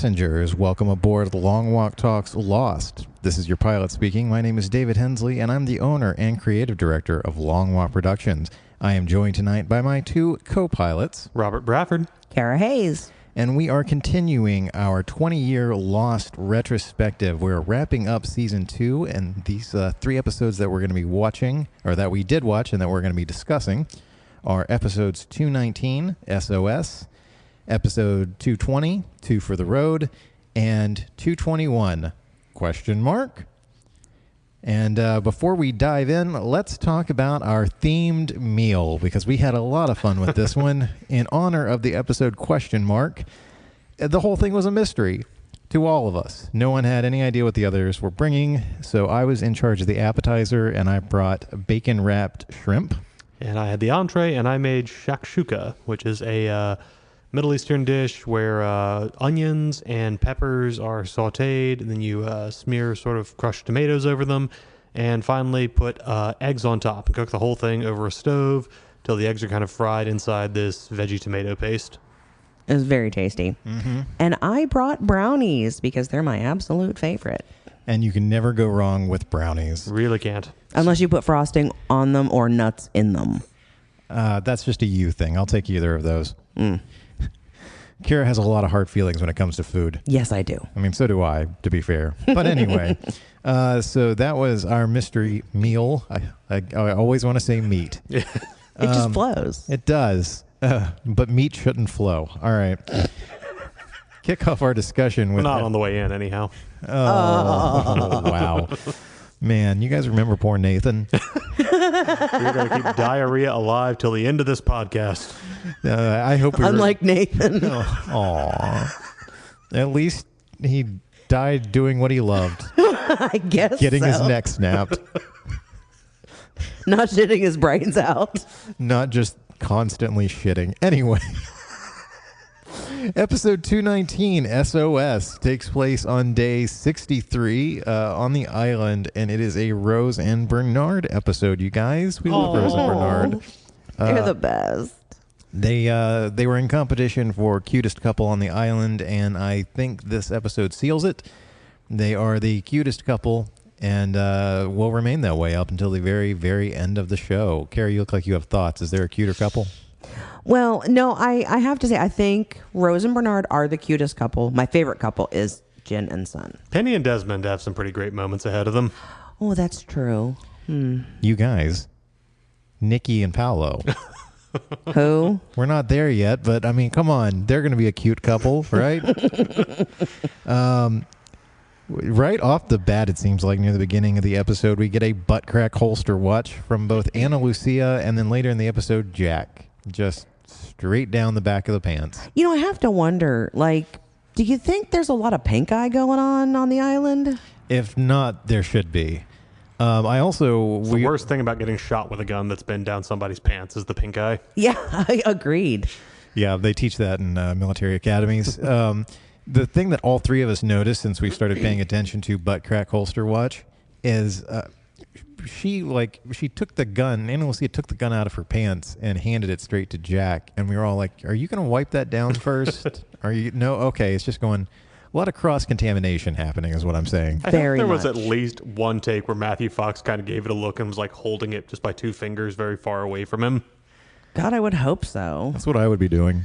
passengers, welcome aboard the Long Walk Talks Lost. This is your pilot speaking. My name is David Hensley, and I'm the owner and creative director of Long Walk Productions. I am joined tonight by my two co-pilots, Robert Bradford, Cara Hayes. And we are continuing our 20-year Lost retrospective. We're wrapping up Season 2, and these 3 episodes that we're going to be watching, or that we did watch and that we're going to be discussing, are episodes 219, S.O.S., episode 220, Two for the Road, and 221, question mark. And before we dive in, let's talk about our themed meal, because we had a lot of fun with this one. In honor of the episode question mark, the whole thing was a mystery to all of us. No one had any idea what the others were bringing, so I was in charge of the appetizer, and I brought bacon-wrapped shrimp. And I had the entree, and I made shakshuka, which is a Middle Eastern dish where onions and peppers are sautéed, and then you smear sort of crushed tomatoes over them, and finally put eggs on top and cook the whole thing over a stove till the eggs are kind of fried inside this veggie tomato paste. It was very tasty. Mm-hmm. And I brought brownies because they're my absolute favorite. And you can never go wrong with brownies. Really can't. Unless you put frosting on them or nuts in them. That's just a you thing. I'll take either of those. Kira has a lot of hard feelings when it comes to food. Yes, I do. I mean, so do I, to be fair. But anyway, so that was our mystery meal. I always want to say meat. It just flows. It does. But meat shouldn't flow. All right. Kick off our discussion with... Not on the way in, anyhow. Oh, wow. Man, you guys remember poor Nathan? We're going to keep diarrhea alive till the end of this podcast. I hope we Unlike Nathan. Aw. At least he died doing what he loved. I guess Getting his so. neck snapped. Not shitting his brains out. Not just constantly shitting. Anyway. Episode 219, S.O.S., takes place on day 63 on the island, and it is a Rose and Bernard episode, you guys. We love Rose and Bernard. They're the best. They were in competition for cutest couple on the island, and I think this episode seals it. They are the cutest couple, and will remain that way up until the very, very end of the show. Carrie, you look like you have thoughts. Is there a cuter couple? Well, no, I have to say, I think Rose and Bernard are the cutest couple. My favorite couple is Jen and Son. Penny and Desmond have some pretty great moments ahead of them. Oh, that's true. You guys, Nikki and Paolo. Who? We're not there yet, but I mean, come on. They're going to be a cute couple, right? Right off the bat, it seems like near the beginning of the episode, we get a butt crack holster watch from both Anna Lucia and then later in the episode, Jack. Just straight down the back of the pants. You know, I have to wonder, like, do you think there's a lot of pink eye going on the island? If not, there should be. The worst thing about getting shot with a gun that's been down somebody's pants is the pink eye. Yeah, I agreed. Yeah, they teach that in military academies. The thing that all three of us noticed since we started paying attention to butt crack holster watch is she took the gun. Anna Lucia took the gun out of her pants and handed it straight to Jack, and we were all like, "Are you going to wipe that down first? Are you? No, okay. It's just going." A lot of cross-contamination happening is what I'm saying. I think there was at least one take where Matthew Fox kind of gave it a look and was like holding it just by 2 fingers very far away from him. God, I would hope so. That's what I would be doing.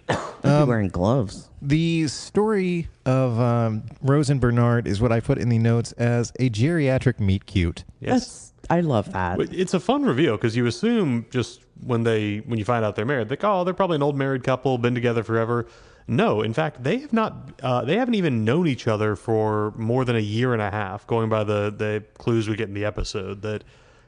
I'd be wearing gloves. The story of Rose and Bernard is what I put in the notes as a geriatric meet cute. Yes. I love that. It's a fun reveal because you assume just when you find out they're married, like, oh, they're probably an old married couple, been together forever. No, in fact, they have not. They haven't even known each other for more than a year and a half, going by the clues we get in the episode. That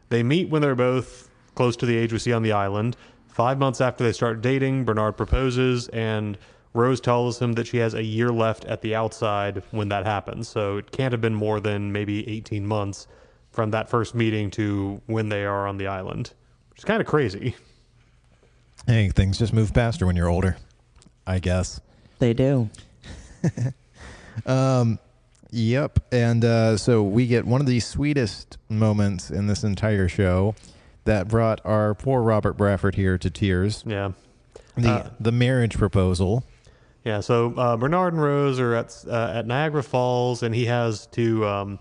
they meet when they're both close to the age we see on the island. 5 months after they start dating, Bernard proposes, and Rose tells him that she has a year left at the outside when that happens. So it can't have been more than maybe 18 months from that first meeting to when they are on the island, which is kind of crazy. Hey, things just move faster when you're older, I guess. They do. Yep. And so we get one of the sweetest moments in this entire show that brought our poor Robert Bradford here to tears. Yeah. The marriage proposal. Yeah, so Bernard and Rose are at Niagara Falls, and he has two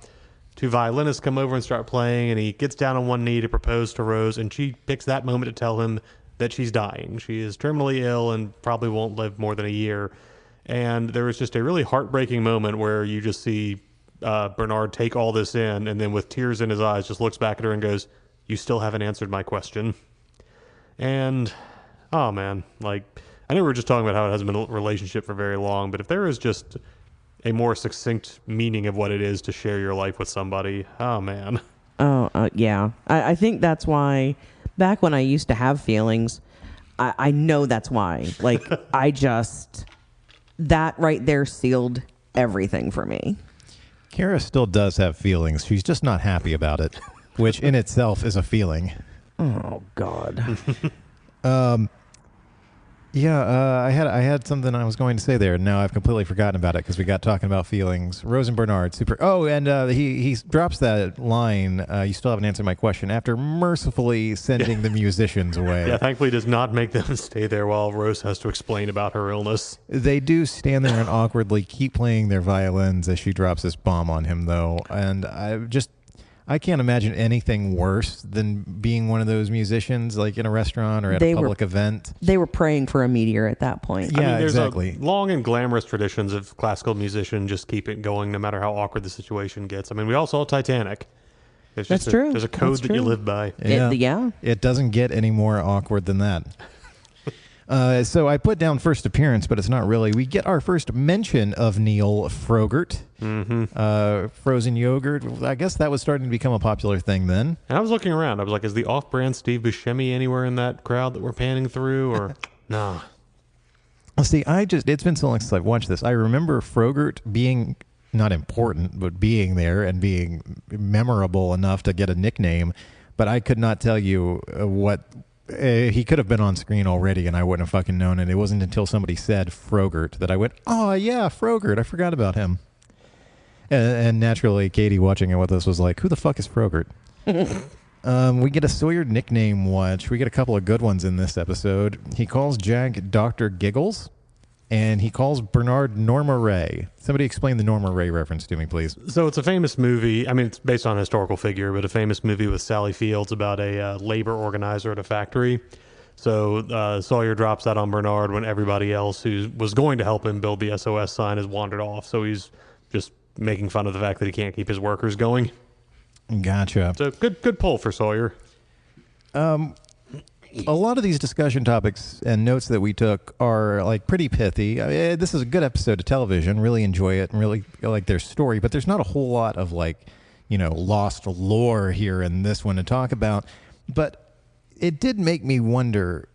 violinists come over and start playing, and he gets down on one knee to propose to Rose, and she picks that moment to tell him that she's dying. She is terminally ill and probably won't live more than a year. And there was just a really heartbreaking moment where you just see Bernard take all this in, and then with tears in his eyes just looks back at her and goes, "You still haven't answered my question." And, oh man, like, I know we were just talking about how it hasn't been a relationship for very long, but if there is just a more succinct meaning of what it is to share your life with somebody, oh man. Oh, yeah. I think that's why back when I used to have feelings, I know that's why. Like, that right there sealed everything for me. Cara still does have feelings. She's just not happy about it, which in itself is a feeling. Oh, God. Yeah, I had something I was going to say there. Now I've completely forgotten about it because we got talking about feelings. Rose and Bernard, super. Oh, and he drops that line. You still haven't answered my question after mercifully sending the musicians away. Yeah, thankfully does not make them stay there while Rose has to explain about her illness. They do stand there and awkwardly keep playing their violins as she drops this bomb on him, though, and I can't imagine anything worse than being one of those musicians, like in a restaurant or at a public event. They were praying for a meteor at that point. Yeah, I mean, there's exactly. Long and glamorous traditions of classical musicians just keep it going no matter how awkward the situation gets. I mean, we all saw Titanic. That's true. There's a code that you live by. Yeah. It doesn't get any more awkward than that. So I put down first appearance, but it's not really. We get our first mention of Neil Frogurt. Frozen yogurt. I guess that was starting to become a popular thing then. And I was looking around. I was like, is the off-brand Steve Buscemi anywhere in that crowd that we're panning through? Or nah. Well, see, it's been so long since I've watched this. I remember Frogurt being not important, but being there and being memorable enough to get a nickname. But I could not tell you what... he could have been on screen already, and I wouldn't have fucking known it. It wasn't until somebody said Frogurt that I went, "Oh yeah, Frogurt! I forgot about him." And naturally, Katie watching it with us was like, "Who the fuck is Frogurt?" We get a Sawyer nickname watch. We get a couple of good ones in this episode. He calls Jack Dr. Giggles, and he calls Bernard Norma Ray. Somebody explain the Norma Ray reference to me, please. So it's a famous movie. I mean, it's based on a historical figure, but a famous movie with Sally Fields about a labor organizer at a factory. So Sawyer drops that on Bernard when everybody else who was going to help him build the S.O.S sign has wandered off. So he's just making fun of the fact that he can't keep his workers going. Gotcha. So good pull for Sawyer. A lot of these discussion topics and notes that we took are like pretty pithy. I mean, this is a good episode of television. Really enjoy it and really like their story, but there's not a whole lot of lost lore here in this one to talk about. But it did make me wonder.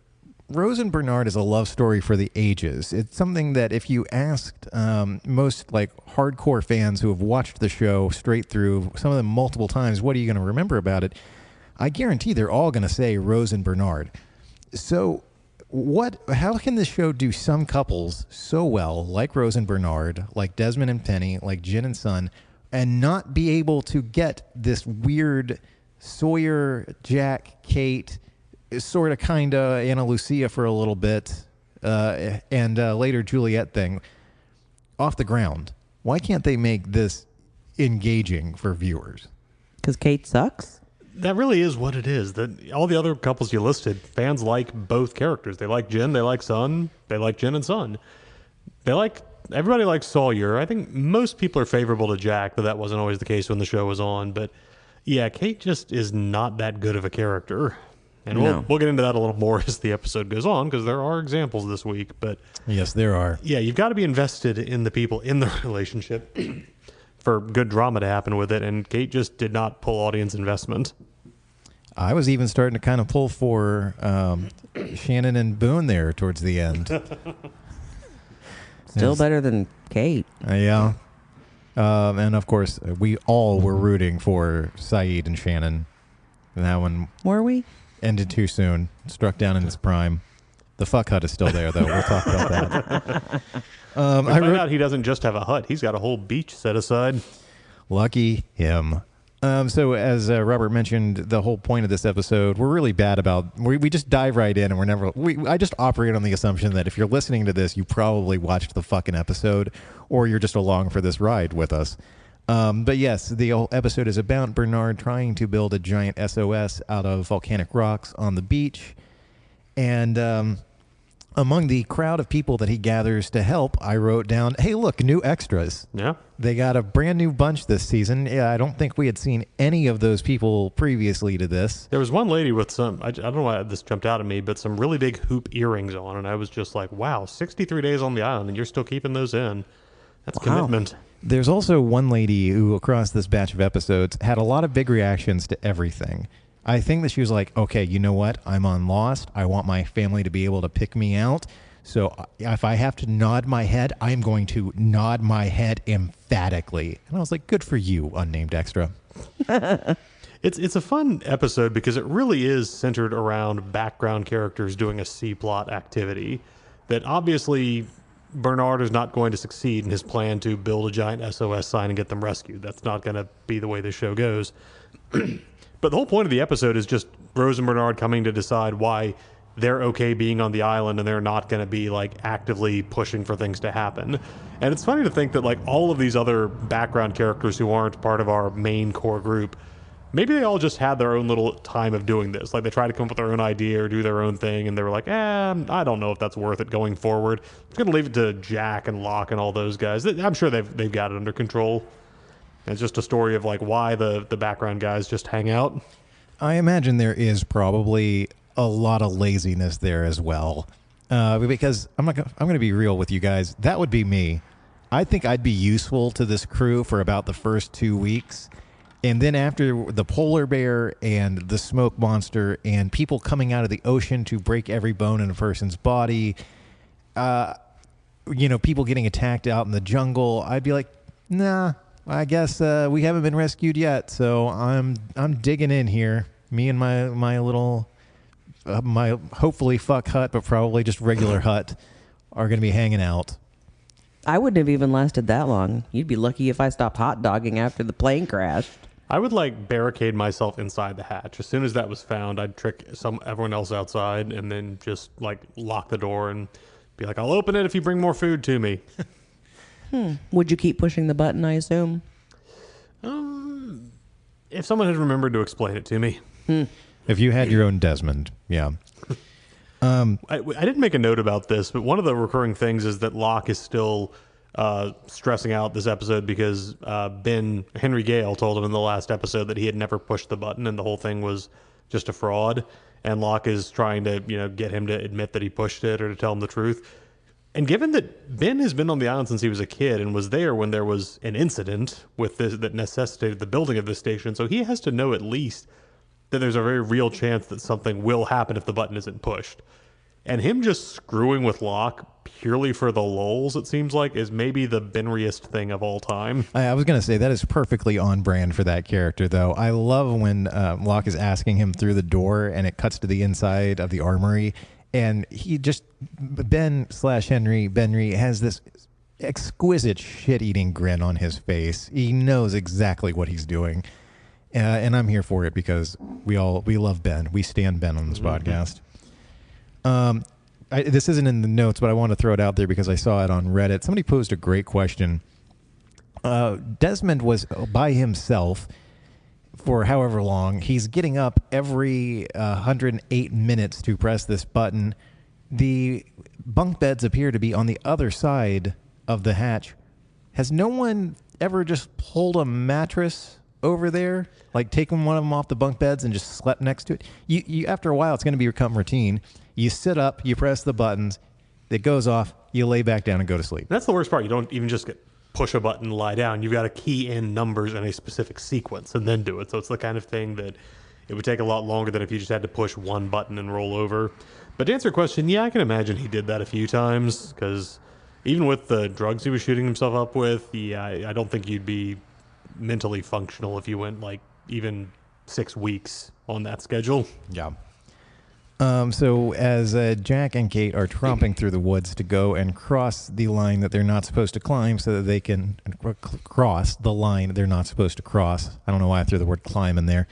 Rose and Bernard is a love story for the ages. It's something that if you asked most hardcore fans who have watched the show straight through, some of them multiple times, what are you going to remember about it? I guarantee they're all going to say Rose and Bernard. So how can this show do some couples so well, like Rose and Bernard, like Desmond and Penny, like Jen and Son, and not be able to get this weird Sawyer, Jack, Kate, sort of kind of Anna Lucia for a little bit, and later Juliet thing off the ground? Why can't they make this engaging for viewers? Because Kate sucks? That really is what it is. That all the other couples you listed, fans like both characters. They like Jen, they like Son, they like Jen and Son. Everybody likes Sawyer. I think most people are favorable to Jack, but that wasn't always the case when the show was on. But yeah, Kate just is not that good of a character. And we'll get into that a little more as the episode goes on, because there are examples this week. But yes, there are. Yeah, you've got to be invested in the people in the relationship for good drama to happen with it, and Kate just did not pull audience investment. I was even starting to kind of pull for Shannon and Boone there towards the end. Still better than Kate. Yeah. And of course, we all were rooting for Saeed and Shannon. And that one... Were we? Ended too soon. Struck down in its prime. The fuck hut is still there, though. We'll talk about that. I found out he doesn't just have a hut. He's got a whole beach set aside. Lucky him. So as Robert mentioned, the whole point of this episode, we're really bad about, we just dive right in and I just operate on the assumption that if you're listening to this, you probably watched the fucking episode or you're just along for this ride with us. But yes, the whole episode is about Bernard trying to build a giant SOS out of volcanic rocks on the beach. And among the crowd of people that he gathers to help, I wrote down, hey, look, new extras. Yeah. They got a brand new bunch this season. Yeah, I don't think we had seen any of those people previously to this. There was one lady with some, I don't know why this jumped out at me, but some really big hoop earrings on. And I was just like, wow, 63 days on the island and you're still keeping those in. That's commitment. There's also one lady who, across this batch of episodes, had a lot of big reactions to everything. I think that she was like, okay, you know what? I'm on Lost. I want my family to be able to pick me out. So if I have to nod my head, I'm going to nod my head emphatically. And I was like, good for you, unnamed extra. It's a fun episode because it really is centered around background characters doing a C-plot activity that obviously Bernard is not going to succeed in his plan to build a giant SOS sign and get them rescued. That's not going to be the way the show goes. But the whole point of the episode is just Rose and Bernard coming to decide why they're okay being on the island and they're not going to be like actively pushing for things to happen. And it's funny to think that like all of these other background characters who aren't part of our main core group, maybe they all just had their own little time of doing this. Like they tried to come up with their own idea or do their own thing and they were like, I don't know if that's worth it going forward. I'm going to leave it to Jack and Locke and all those guys. I'm sure they've got it under control. It's just a story of like why the background guys just hang out. I imagine there is probably a lot of laziness there as well. Because I'm going to be real with you guys. That would be me. I think I'd be useful to this crew for about the first 2 weeks. And then after the polar bear and the smoke monster and people coming out of the ocean to break every bone in a person's body, people getting attacked out in the jungle, I'd be like, nah, I guess we haven't been rescued yet. So I'm digging in here. Me and my little, my hopefully fuck hut, but probably just regular hut are going to be hanging out. I wouldn't have even lasted that long. You'd be lucky if I stopped hot dogging after the plane crashed. I would like barricade myself inside the hatch. As soon as that was found, I'd trick everyone else outside and then just like lock the door and be like, I'll open it if you bring more food to me. Would you keep pushing the button, I assume? If someone had remembered to explain it to me. If you had your own Desmond, yeah. I didn't make a note about this, but one of the recurring things is that Locke is still stressing out this episode because Henry Gale told him in the last episode that he had never pushed the button and the whole thing was just a fraud. And Locke is trying to, get him to admit that he pushed it or to tell him the truth. And given that Ben has been on the island since he was a kid and was there when there was an incident with this that necessitated the building of this station, so he has to know at least that there's a very real chance that something will happen if the button isn't pushed. And him just screwing with Locke purely for the lulz, it seems like, is maybe the Benriest thing of all time. I was going to say, that is perfectly on brand for that character, though. I love when Locke is asking him through the door and it cuts to the inside of the armory. And he just, Benry has this exquisite shit-eating grin on his face. He knows exactly what he's doing. And I'm here for it because we love Ben. We stand Ben on this podcast. This isn't in the notes, but I want to throw it out there because I saw it on Reddit. Somebody posed a great question. Desmond was by himself for however long. He's getting up every 108 minutes to press this button. The bunk beds appear to be on the other side of the hatch. Has no one ever just pulled a mattress over there, like taken one of them off the bunk beds and just slept next to it? You after a while, it's going to become routine. You sit up, you press the buttons, it goes off, you lay back down and go to sleep. That's the worst part. You don't even just push a button and lie down. You've got to key in numbers in a specific sequence and then do it. So it's the kind of thing that it would take a lot longer than if you just had to push one button and roll over. But to answer your question, yeah, I can imagine he did that a few times because even with the drugs he was shooting himself up with, I don't think you'd be mentally functional if you went like even 6 weeks on that schedule. Yeah. So as Jack and Kate are tromping through the woods to go and cross the line that they're not supposed to climb so that they can cross the line they're not supposed to cross. I don't know why I threw the word climb in there.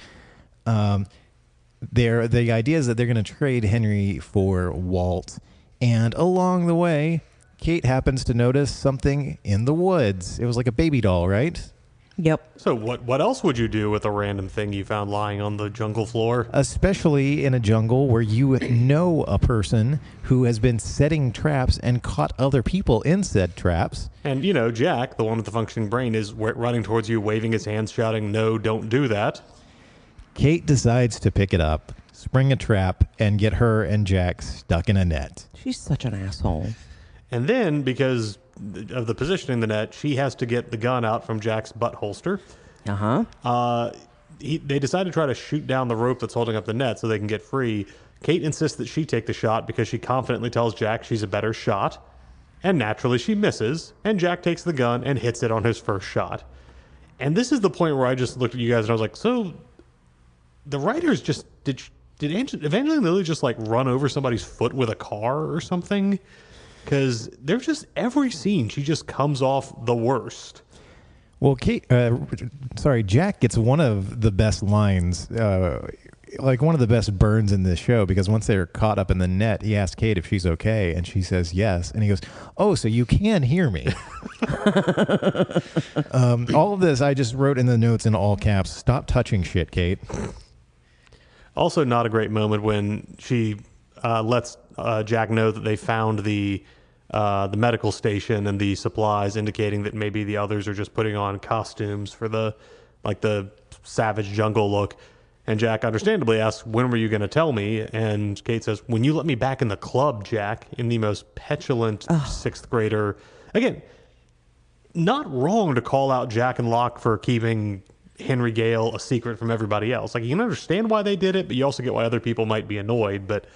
The idea is that they're going to trade Henry for Walt. And along the way, Kate happens to notice something in the woods. It was like a baby doll, right? Yep. So what else would you do with a random thing you found lying on the jungle floor? Especially in a jungle where you know a person who has been setting traps and caught other people in said traps. And, Jack, the one with the functioning brain, is running towards you, waving his hands, shouting, "No, don't do that." Kate decides to pick it up, spring a trap, and get her and Jack stuck in a net. She's such an asshole. And then, because of the positioning in the net, she has to get the gun out from Jack's butt holster. They decide to try to shoot down the rope that's holding up the net so they can get free. Kate insists that she take the shot because she confidently tells Jack she's a better shot. And naturally she misses, and Jack takes the gun and hits it on his first shot. And this is the point where I just looked at you guys and I was like, so the writers just, did Evangeline Lilly just like run over somebody's foot with a car or something? Because there's just every scene, she just comes off the worst. Well, Jack gets one of the best lines, like one of the best burns in this show, because once they're caught up in the net, he asks Kate if she's okay, and she says yes. And he goes, "Oh, so you can hear me." All of this I just wrote in the notes in all caps. Stop touching shit, Kate. Also, not a great moment when she lets Jack know that they found the medical station and the supplies, indicating that maybe the others are just putting on costumes for the savage jungle look. And Jack understandably asks, "When were you going to tell me?" And Kate says, "When you let me back in the club, Jack," in the most petulant sixth grader. Again, not wrong to call out Jack and Locke for keeping Henry Gale a secret from everybody else. Like, you can understand why they did it, but you also get why other people might be annoyed. But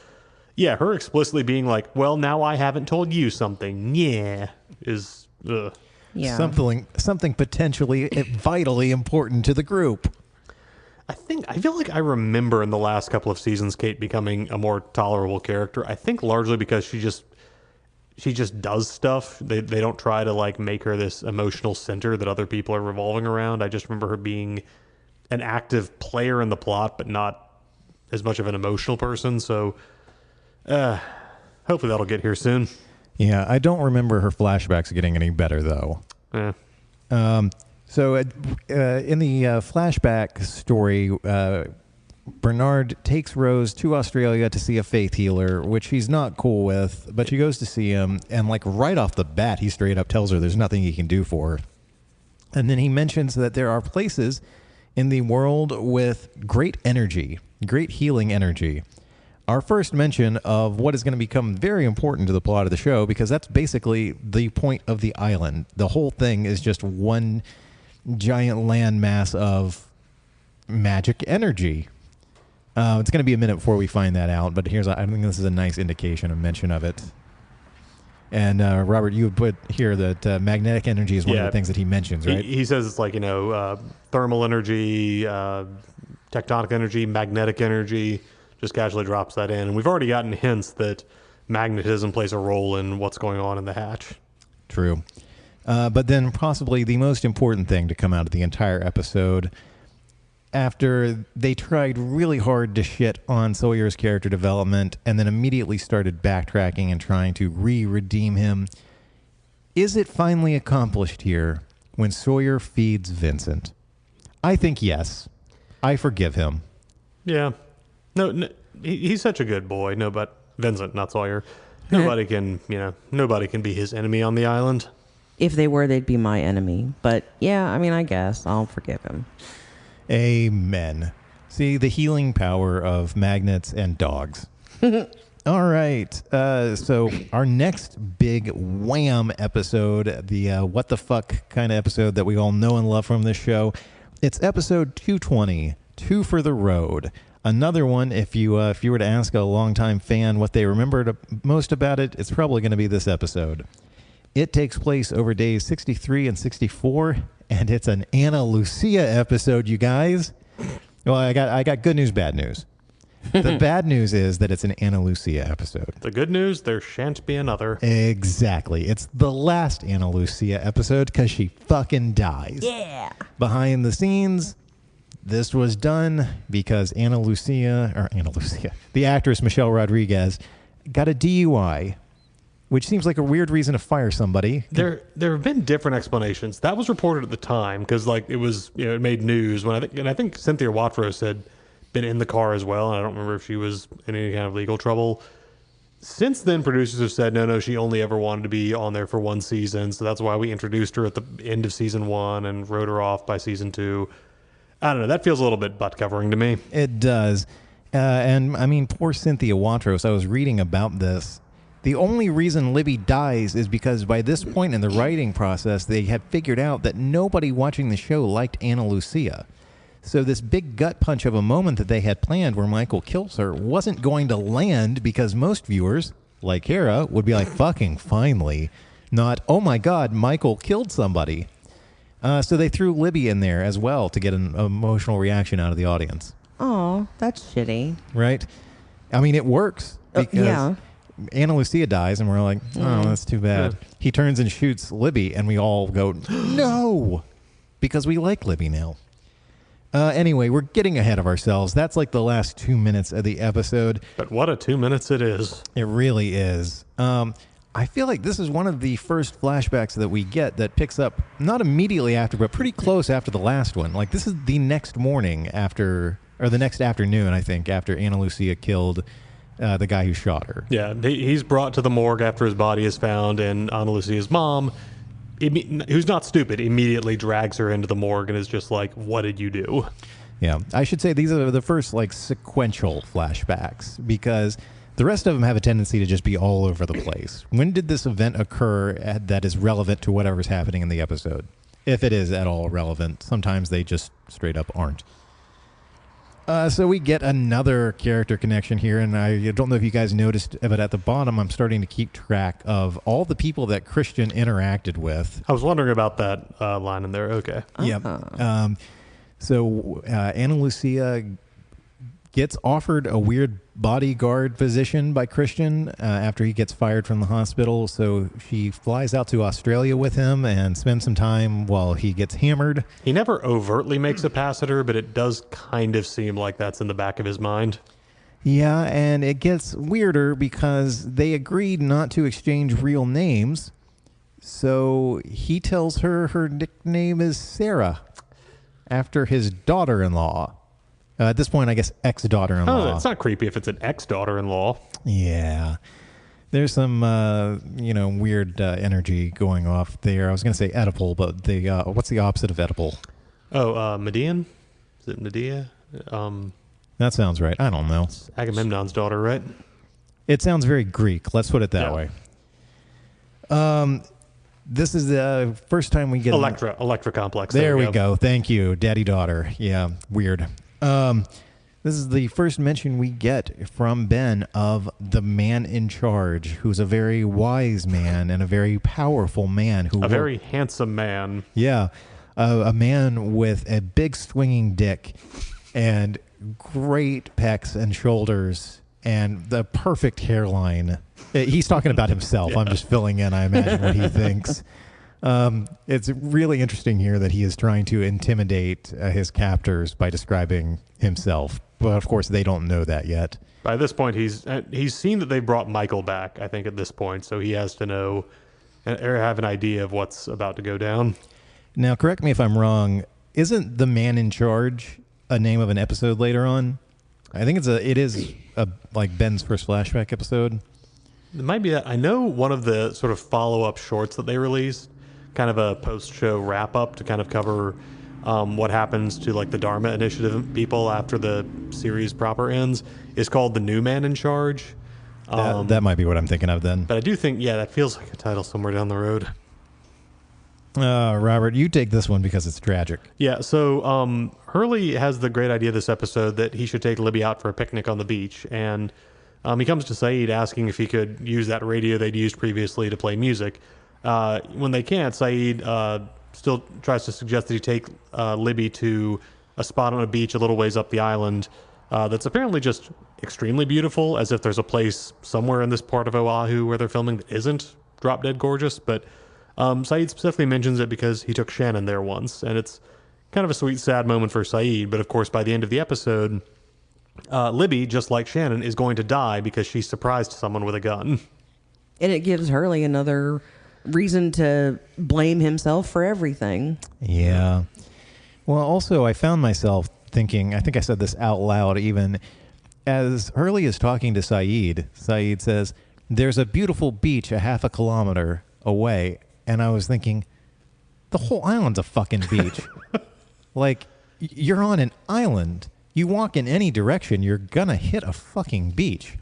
yeah, her explicitly being like, "Well, now I haven't told you something," is Yeah. Something potentially vitally important to the group. I feel like I remember in the last couple of seasons Kate becoming a more tolerable character. I think largely because she just does stuff. They don't try to like make her this emotional center that other people are revolving around. I just remember her being an active player in the plot, but not as much of an emotional person. So hopefully that'll get here soon. Yeah, I don't remember her flashbacks getting any better, though. So in the flashback story, Bernard takes Rose to Australia to see a faith healer, which he's not cool with, but she goes to see him, and like right off the bat, he straight up tells her there's nothing he can do for her. And then he mentions that there are places in the world with great energy, great healing energy. Our first mention of what is going to become very important to the plot of the show, because that's basically the point of the island. The whole thing is just one giant landmass of magic energy. It's going to be a minute before we find that out, but I think this is a nice indication, a mention of it. And Robert, you put here that magnetic energy is one of the things that he mentions, right? He says it's like, thermal energy, tectonic energy, magnetic energy, just casually drops that in. And we've already gotten hints that magnetism plays a role in what's going on in the hatch. True. But then possibly the most important thing to come out of the entire episode, after they tried really hard to shit on Sawyer's character development and then immediately started backtracking and trying to redeem him, is it finally accomplished here when Sawyer feeds Vincent? I think yes. I forgive him. Yeah. No, he's such a good boy. No, but Vincent, not Sawyer. Nobody can be his enemy on the island. If they were, they'd be my enemy. But yeah, I mean, I guess I'll forgive him. Amen. See, the healing power of magnets and dogs. All right. So our next big wham episode, the what the fuck kind of episode that we all know and love from this show, it's episode 220, Two for the Road. Another one, if you were to ask a longtime fan what they remembered most about it, it's probably going to be this episode. It takes place over days 63 and 64, and it's an Ana Lucia episode, you guys. Well, I got good news, bad news. The bad news is that it's an Ana Lucia episode. The good news, there shan't be another. Exactly. It's the last Ana Lucia episode because she fucking dies. Yeah. Behind the scenes, this was done because Ana Lucia, the actress Michelle Rodriguez, got a DUI, which seems like a weird reason to fire somebody. There have been different explanations. That was reported at the time because like it was, it made news when I think Cynthia Watros had been in the car as well, and I don't remember if she was in any kind of legal trouble. Since then, producers have said no, she only ever wanted to be on there for one season, so that's why we introduced her at the end of season 1 and wrote her off by season 2. I don't know. That feels a little bit butt covering to me. It does. And I mean, poor Cynthia Watros. I was reading about this. The only reason Libby dies is because by this point in the writing process, they had figured out that nobody watching the show liked Ana Lucia. So this big gut punch of a moment that they had planned where Michael kills her wasn't going to land because most viewers, like Cara, would be like, fucking finally. Not, oh my God, Michael killed somebody. So they threw Libby in there as well to get an emotional reaction out of the audience. Oh, that's shitty. Right? I mean, it works because Yeah. Ana Lucia dies and we're like, oh, that's too bad. Yeah. He turns and shoots Libby and we all go, no, because we like Libby now. Anyway, we're getting ahead of ourselves. That's like the last 2 minutes of the episode. But what a 2 minutes it is. It really is. I feel like this is one of the first flashbacks that we get that picks up not immediately after, but pretty close after the last one. Like this is the next morning after, or the next afternoon, I think, after Ana Lucia killed the guy who shot her. Yeah, he's brought to the morgue after his body is found, and Ana Lucia's mom, who's not stupid, immediately drags her into the morgue and is just like, what did you do? Yeah, I should say these are the first like sequential flashbacks because the rest of them have a tendency to just be all over the place. When did this event occur that is relevant to whatever's happening in the episode? If it is at all relevant. Sometimes they just straight up aren't. So we get another character connection here, and I don't know if you guys noticed, but at the bottom I'm starting to keep track of all the people that Christian interacted with. I was wondering about that line in there. Okay. Yeah. So Ana Lucia gets offered a weird bodyguard position by Christian after he gets fired from the hospital. So she flies out to Australia with him and spends some time while he gets hammered. He never overtly makes a pass at her, but it does kind of seem like that's in the back of his mind. Yeah, and it gets weirder because they agreed not to exchange real names. So he tells her her nickname is Sarah after his daughter-in-law. At this point, I guess ex-daughter-in-law. Oh, it's not creepy if it's an ex-daughter-in-law. Yeah. There's some, weird energy going off there. I was going to say Oedipal, but what's the opposite of Oedipal? Oh, Median? Is it Medea? That sounds right. I don't know. It's Agamemnon's daughter, right? It sounds very Greek. Let's put it that way. This is the first time we get... Electra complex. There we go. Thank you. Daddy-daughter. Yeah, weird. This is the first mention we get from Ben of the man in charge, who's a very wise man and a very powerful man. Very handsome man. Yeah, a man with a big swinging dick and great pecs and shoulders and the perfect hairline. He's talking about himself. Yeah. I'm just filling in, I imagine, what he thinks. It's really interesting here that he is trying to intimidate his captors by describing himself. But, of course, they don't know that yet. By this point, he's seen that they brought Michael back, I think, at this point. So he has to know or have an idea of what's about to go down. Now, correct me if I'm wrong. Isn't the man in charge a name of an episode later on? I think it is like Ben's first flashback episode. It might be that. I know one of the sort of follow-up shorts that they released, kind of a post-show wrap-up to kind of cover what happens to like the Dharma Initiative people after the series proper ends, is called The New Man in Charge. That might be what I'm thinking of then. But I do think, that feels like a title somewhere down the road. Robert, you take this one because it's tragic. Yeah, so Hurley has the great idea this episode that he should take Libby out for a picnic on the beach, and he comes to Saeed asking if he could use that radio they'd used previously to play music. When they can't, Saeed still tries to suggest that he take Libby to a spot on a beach a little ways up the island that's apparently just extremely beautiful, as if there's a place somewhere in this part of Oahu where they're filming that isn't drop dead gorgeous. But Saeed specifically mentions it because he took Shannon there once, and it's kind of a sweet, sad moment for Saeed. But of course, by the end of the episode, Libby, just like Shannon, is going to die because she surprised someone with a gun. And it gives Hurley another reason to blame himself for everything. Yeah. Well, also, I found myself thinking, I think I said this out loud even, as Hurley is talking to Saeed says, there's a beautiful beach a half a kilometer away. And I was thinking, the whole island's a fucking beach. Like, you're on an island. You walk in any direction, you're gonna hit a fucking beach,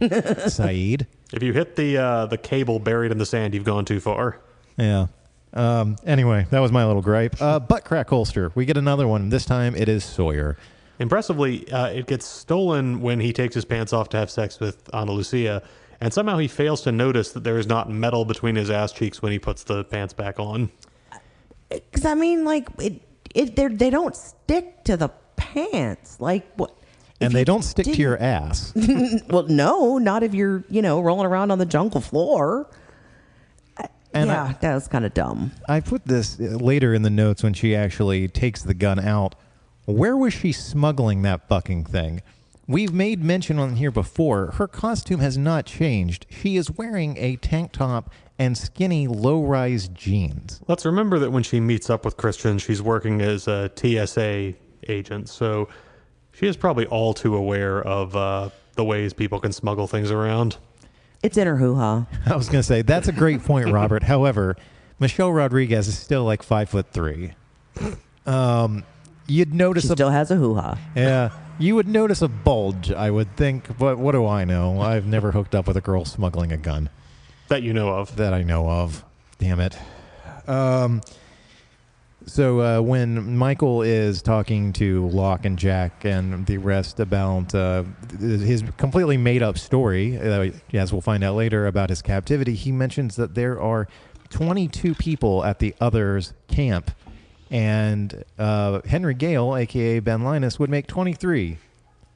Saeed. If you hit the cable buried in the sand, you've gone too far. Yeah. Anyway, that was my little gripe. Butt crack holster. We get another one. This time it is Sawyer. Impressively, it gets stolen when he takes his pants off to have sex with Ana Lucia, and somehow he fails to notice that there is not metal between his ass cheeks when he puts the pants back on. Because, I mean, like, they don't stick to the pants. Like, what? And they don't stick to your ass. Well, no, not if you're, rolling around on the jungle floor. And yeah, that was kind of dumb. I put this later in the notes when she actually takes the gun out. Where was she smuggling that fucking thing? We've made mention on here before. Her costume has not changed. She is wearing a tank top and skinny low-rise jeans. Let's remember that when she meets up with Christian, she's working as a TSA agent, so she is probably all too aware of the ways people can smuggle things around. It's in her hoo-ha. I was going to say, that's a great point, Robert. However, Michelle Rodriguez is still like 5'3". You'd notice She still has a hoo-ha. Yeah, you would notice a bulge, I would think. But what do I know? I've never hooked up with a girl smuggling a gun. That you know of. That I know of. Damn it. So when Michael is talking to Locke and Jack and the rest about his completely made-up story, as we'll find out later, about his captivity, he mentions that there are 22 people at the others' camp, and Henry Gale, a.k.a. Ben Linus, would make 23.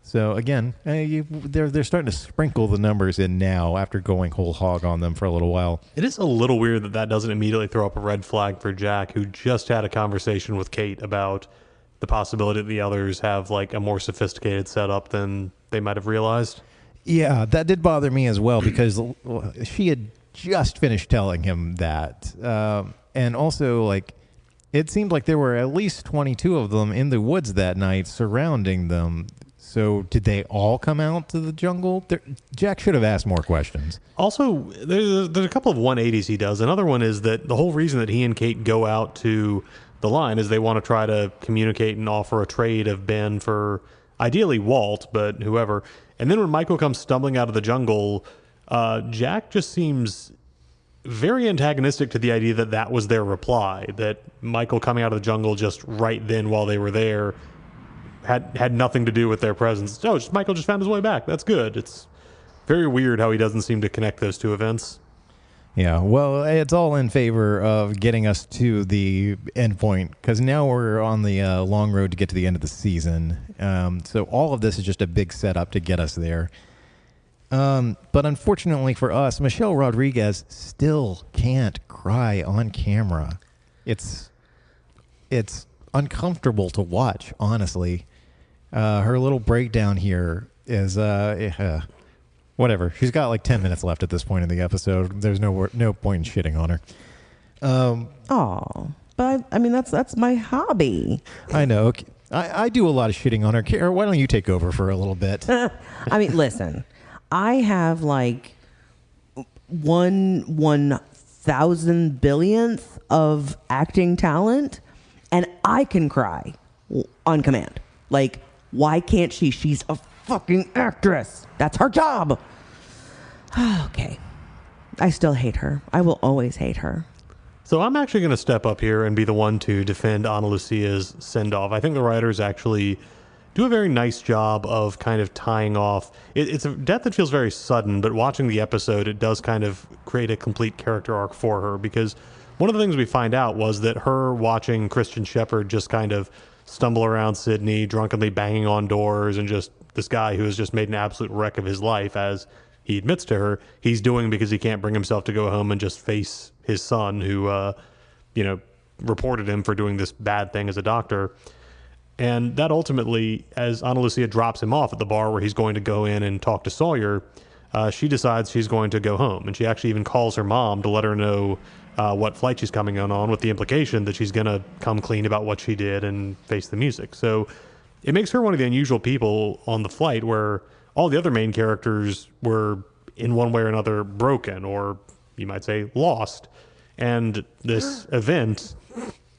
So again, they're starting to sprinkle the numbers in now after going whole hog on them for a little while. It is a little weird that doesn't immediately throw up a red flag for Jack, who just had a conversation with Kate about the possibility that the others have like a more sophisticated setup than they might have realized. Yeah, that did bother me as well because she had just finished telling him that. And also, like, it seemed like there were at least 22 of them in the woods that night surrounding them. So did they all come out to the jungle? Jack should have asked more questions. Also, there's a couple of 180s he does. Another one is that the whole reason that he and Kate go out to the line is they want to try to communicate and offer a trade of Ben for ideally Walt, but whoever. And then when Michael comes stumbling out of the jungle, Jack just seems very antagonistic to the idea that that was their reply, that Michael coming out of the jungle just right then while they were there had nothing to do with their presence. Oh, Michael just found his way back. That's good. It's very weird how he doesn't seem to connect those two events. Yeah, well, it's all in favor of getting us to the end point, because now we're on the long road to get to the end of the season. So all of this is just a big setup to get us there. But unfortunately for us, Michelle Rodriguez still can't cry on camera. It's uncomfortable to watch, honestly. Her little breakdown here is whatever. She's got like 10 minutes left at this point in the episode. There's no point in shitting on her. Oh, but I mean that's my hobby. I know. I do a lot of shitting on her. Cara, why don't you take over for a little bit? I mean, listen, I have like 1/1000 billionth of acting talent, and I can cry on command. Like, why can't she? She's a fucking actress. That's her job. Okay. I still hate her. I will always hate her. So I'm actually going to step up here and be the one to defend Ana Lucia's send-off. I think the writers actually do a very nice job of kind of tying off. It's a death that feels very sudden, but watching the episode, it does kind of create a complete character arc for her, because one of the things we find out was that her watching Christian Shepherd just kind of stumble around Sydney, drunkenly banging on doors and just this guy who has just made an absolute wreck of his life, as he admits to her, he's doing because he can't bring himself to go home and just face his son who, reported him for doing this bad thing as a doctor. And that ultimately, as Ana Lucia drops him off at the bar where he's going to go in and talk to Sawyer, she decides she's going to go home. And she actually even calls her mom to let her know what flight she's coming on, with the implication that she's going to come clean about what she did and face the music. So it makes her one of the unusual people on the flight, where all the other main characters were in one way or another broken, or you might say lost. And this event,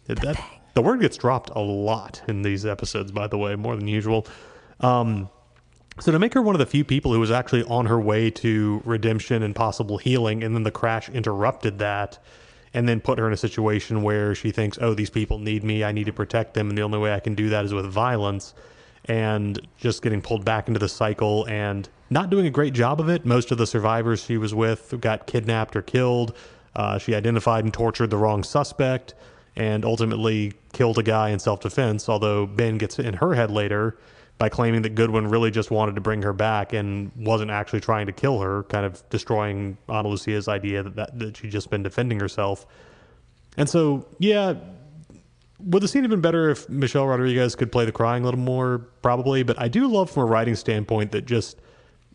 the word gets dropped a lot in these episodes, by the way, more than usual. So to make her one of the few people who was actually on her way to redemption and possible healing, and then the crash interrupted that, and then put her in a situation where she thinks, oh, these people need me, I need to protect them, and the only way I can do that is with violence, and just getting pulled back into the cycle and not doing a great job of it. Most of the survivors she was with got kidnapped or killed. She identified and tortured the wrong suspect, and ultimately killed a guy in self-defense, although Ben gets in her head later by claiming that Goodwin really just wanted to bring her back and wasn't actually trying to kill her, kind of destroying Ana Lucia's idea that she'd just been defending herself. And so, yeah, would the scene have been better if Michelle Rodriguez could play the crying a little more? Probably, but I do love from a writing standpoint that just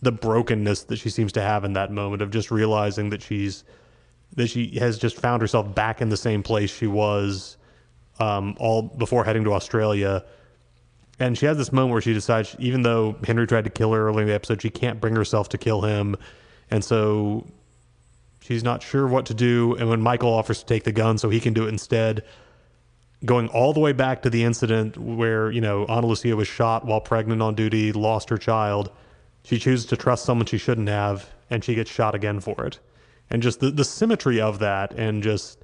the brokenness that she seems to have in that moment of just realizing that she has just found herself back in the same place she was all before heading to Australia. And she has this moment where she decides, even though Henry tried to kill her early in the episode, she can't bring herself to kill him. And so she's not sure what to do. And when Michael offers to take the gun so he can do it instead, going all the way back to the incident where, Ana Lucia was shot while pregnant on duty, lost her child, she chooses to trust someone she shouldn't have, and she gets shot again for it. And just the symmetry of that, and just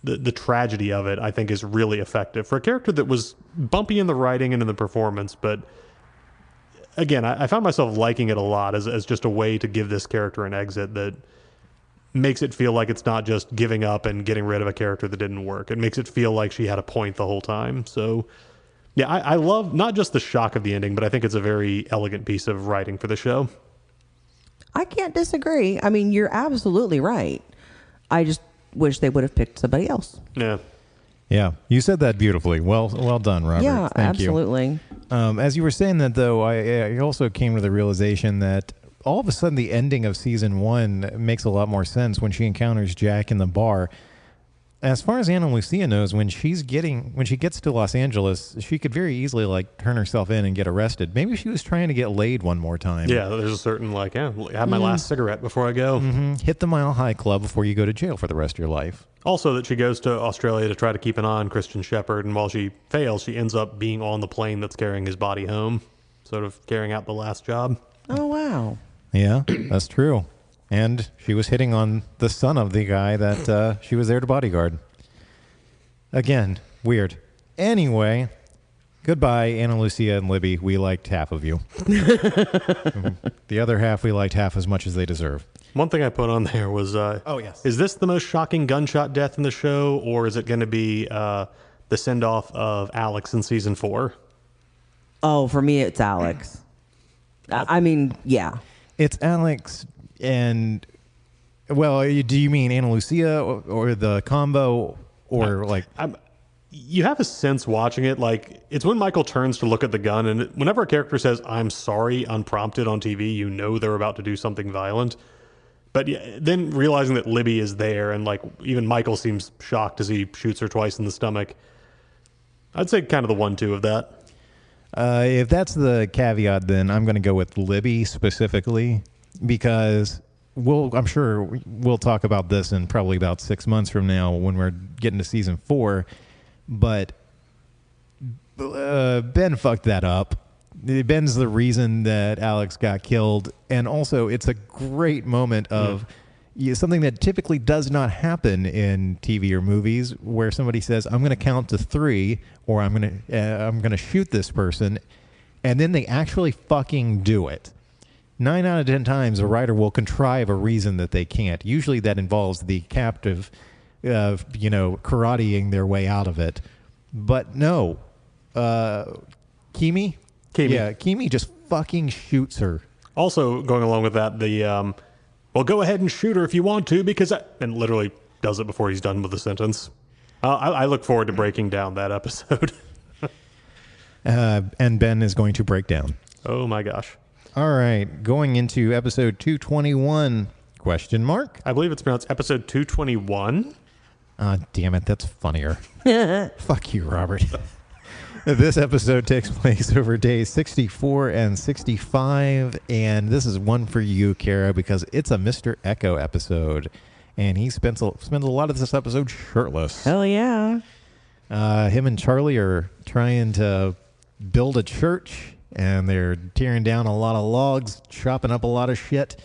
the tragedy of it, I think is really effective for a character that was bumpy in the writing and in the performance. But again, I found myself liking it a lot as just a way to give this character an exit that makes it feel like it's not just giving up and getting rid of a character that didn't work. It makes it feel like she had a point the whole time. So yeah, I love not just the shock of the ending, but I think it's a very elegant piece of writing for the show. I can't disagree. I mean, you're absolutely right. I just wish they would have picked somebody else. Yeah. Yeah, you said that beautifully. Well done, Robert. Yeah, Thank absolutely. You. As you were saying that, though, I also came to the realization that all of a sudden the ending of season 1 makes a lot more sense when she encounters Jack in the bar. As far as Ana Lucia knows, when she gets to Los Angeles, she could very easily turn herself in and get arrested. Maybe she was trying to get laid one more time. Yeah, there's a certain have my last cigarette before I go. Mm-hmm. Hit the Mile High Club before you go to jail for the rest of your life. Also, that she goes to Australia to try to keep an eye on Christian Shepherd, and while she fails, she ends up being on the plane that's carrying his body home, sort of carrying out the last job. Oh, wow. Yeah, that's true. And she was hitting on the son of the guy that she was there to bodyguard. Again, weird. Anyway, goodbye, Ana Lucia and Libby. We liked half of you. The other half, we liked half as much as they deserve. One thing I put on there was, yes. Is this the most shocking gunshot death in the show, or is it going to be the send-off of Alex in season 4? Oh, for me, it's Alex. I mean, yeah. It's Alex and, well, do you mean Ana Lucia or the combo, or you have a sense watching it, it's when Michael turns to look at the gun, and whenever a character says, I'm sorry, unprompted on TV, you know they're about to do something violent. But then realizing that Libby is there, and even Michael seems shocked as he shoots her twice in the stomach. I'd say kind of the 1-2 of that. If that's the caveat, then I'm going to go with Libby specifically, because I'm sure we'll talk about this in probably about 6 months from now when we're getting to season 4. But Ben fucked that up. Ben's the reason that Alex got killed, and also it's a great moment of something that typically does not happen in TV or movies, where somebody says, "I'm going to count to 3," or "I'm going to shoot this person," and then they actually fucking do it. 9 out of 10 times, a writer will contrive a reason that they can't. Usually, that involves the captive, karateing their way out of it. But no, Kimi. Yeah, Kimi just fucking shoots her. Also, going along with that, well, go ahead and shoot her if you want to, because and literally does it before he's done with the sentence. I look forward to breaking down that episode. And Ben is going to break down. Oh my gosh. All right, going into episode 221, question mark? I believe it's pronounced episode 221. Damn it, that's funnier. Fuck you, Robert. This episode takes place over days 64 and 65, and this is one for you, Cara, because it's a Mr. Echo episode, and he spends a lot of this episode shirtless. Hell yeah. Him and Charlie are trying to build a church, and they're tearing down a lot of logs, chopping up a lot of shit.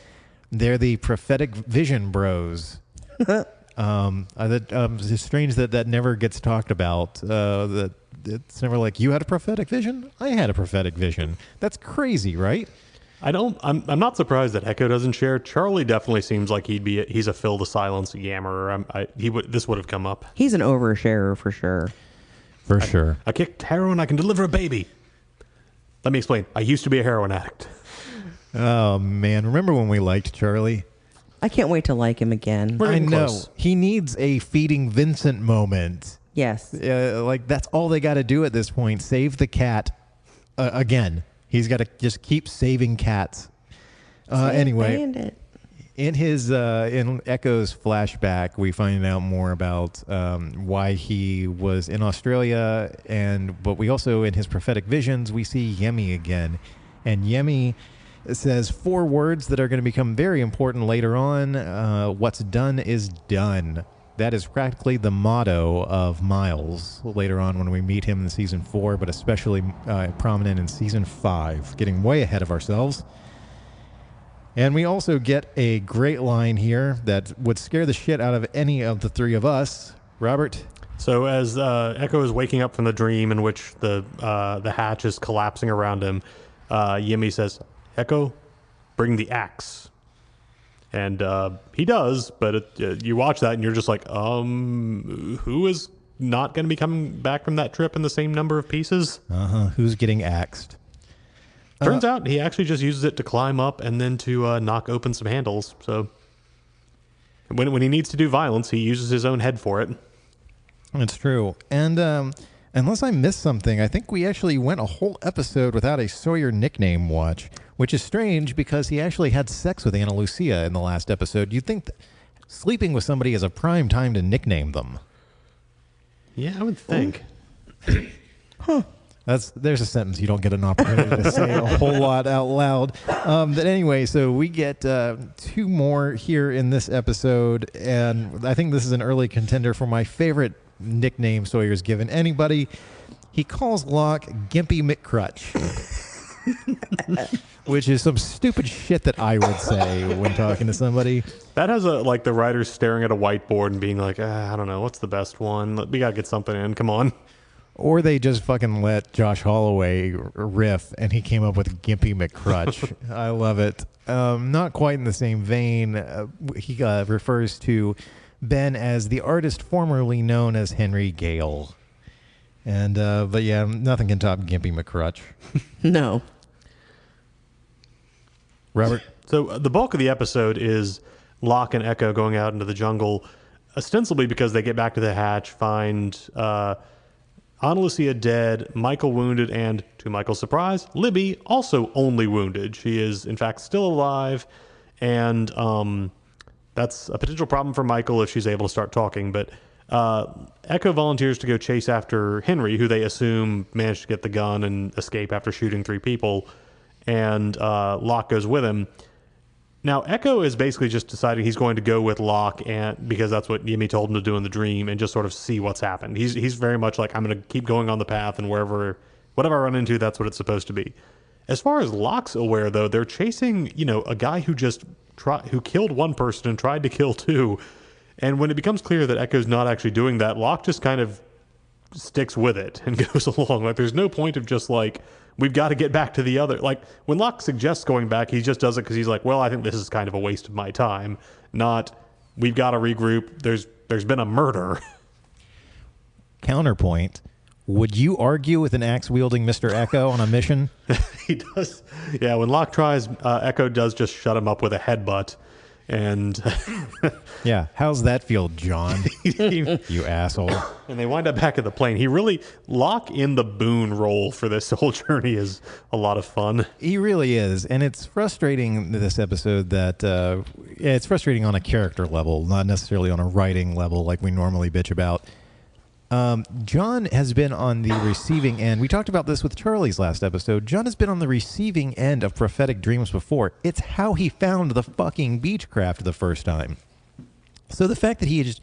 They're the prophetic vision bros. It's strange that never gets talked about. That it's never like, you had a prophetic vision? I had a prophetic vision. That's crazy, right? I'm not surprised that Echo doesn't share. Charlie definitely seems like he's a fill the silence yammerer. This would have come up. He's an oversharer for sure. For sure. I kicked heroin, I can deliver a baby. Let me explain. I used to be a heroin addict. Oh, man. Remember when we liked Charlie? I can't wait to like him again. We're I getting know. close. He needs a feeding Vincent moment. Yes. Like, that's all they got to do at this point. Save the cat again. He's got to just keep saving cats. Anyway, Bandit. in Echo's flashback, we find out more about why he was in Australia, but we also, in his prophetic visions, we see Yemi again, and Yemi says 4 words that are going to become very important later on. What's done is done. That is practically the motto of Miles later on when we meet him in season 4, but especially prominent in season 5, getting way ahead of ourselves. And we also get a great line here that would scare the shit out of any of the 3 of us. Robert? So as Echo is waking up from the dream in which the hatch is collapsing around him, Yemi says, Echo, bring the axe. And he does, but you watch that and you're just like, who is not going to be coming back from that trip in the same number of pieces? Who's getting axed? Turns out he actually just uses it to climb up and then to knock open some handles. So when he needs to do violence, he uses his own head for it. It's true. And unless I missed something, I think we actually went a whole episode without a Sawyer nickname watch, which is strange because he actually had sex with Ana Lucia in the last episode. You'd think that sleeping with somebody is a prime time to nickname them. Yeah, I would think. There's a sentence you don't get an opportunity to say a whole lot out loud. But anyway, so we get 2 more here in this episode, and I think this is an early contender for my favorite nickname Sawyer's given anybody. He calls Locke Gimpy McCrutch, which is some stupid shit that I would say when talking to somebody. That has the writers staring at a whiteboard and being like, I don't know, what's the best one? We got to get something in. Come on. Or they just fucking let Josh Holloway riff, and he came up with Gimpy McCrutch. I love it. Not quite in the same vein. He refers to Ben as the artist formerly known as Henry Gale. And but yeah, nothing can top Gimpy McCrutch. No. Robert? So the bulk of the episode is Locke and Echo going out into the jungle, ostensibly because they get back to the hatch, find Ana Lucia dead, Michael wounded, and, to Michael's surprise, Libby also only wounded. She is, in fact, still alive, and that's a potential problem for Michael if she's able to start talking. But Echo volunteers to go chase after Henry, who they assume managed to get the gun and escape after shooting 3 people, and Locke goes with him. Now, Echo is basically just deciding he's going to go with Locke because that's what Yemi told him to do in the dream and just sort of see what's happened. He's very much like, I'm going to keep going on the path, and whatever I run into, that's what it's supposed to be. As far as Locke's aware, though, they're chasing, a guy who killed 1 person and tried to kill 2. And when it becomes clear that Echo's not actually doing that, Locke just kind of sticks with it and goes along. Like, there's no point of just like, we've got to get back to the other. Like, when Locke suggests going back, he just does it because he's like, well, I think this is kind of a waste of my time. Not, we've got to regroup. There's been a murder. Counterpoint. Would you argue with an axe-wielding Mr. Echo on a mission? He does. Yeah, when Locke tries, Echo does just shut him up with a headbutt. And Yeah, how's that feel, John? You asshole. and they wind up back at the plane. Locke in the Boone role for this whole journey is a lot of fun. He really is. And it's frustrating, this episode, that it's frustrating on a character level, not necessarily on a writing level like we normally bitch about. John has been on the receiving end. We talked about this with Charlie's last episode. John has been on the receiving end of prophetic dreams before. It's how he found the fucking Beechcraft the first time. So the fact that he just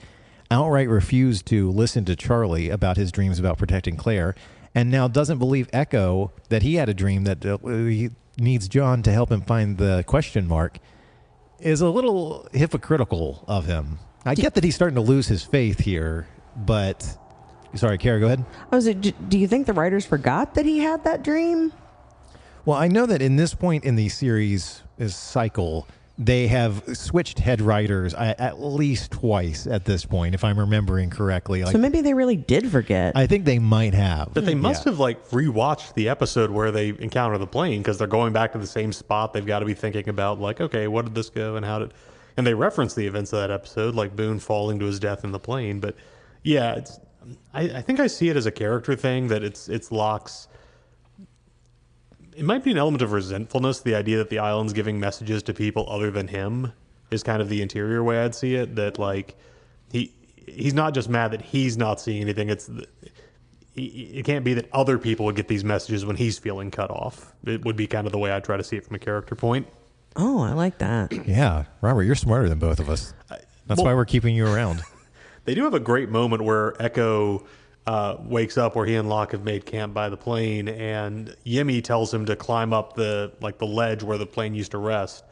outright refused to listen to Charlie about his dreams about protecting Claire, and now doesn't believe Echo that he had a dream that he needs John to help him find the question mark, is a little hypocritical of him. I get that he's starting to lose his faith here, but... Sorry, Cara, go ahead. I was like, do you think the writers forgot that he had that dream? Well, I know that in this point in the series' cycle, they have switched head writers at least twice at this point, if I'm remembering correctly. So maybe they really did forget. I think they might have. But they must have rewatched the episode where they encounter the plane, because they're going back to the same spot. They've got to be thinking about okay, what did this go and how did... And they reference the events of that episode, like Boone falling to his death in the plane. But yeah, I think I see it as a character thing, that it's Locke's... It might be an element of resentfulness, the idea that the island's giving messages to people other than him is kind of the interior way I'd see it, that he's not just mad that he's not seeing anything, it can't be that other people would get these messages when he's feeling cut off. It would be kind of the way I try to see it from a character point. Oh, I like that. Yeah. Robert, you're smarter than both of us. That's why we're keeping you around. They do have a great moment where Echo wakes up, where he and Locke have made camp by the plane, and Yemi tells him to climb up the ledge where the plane used to rest.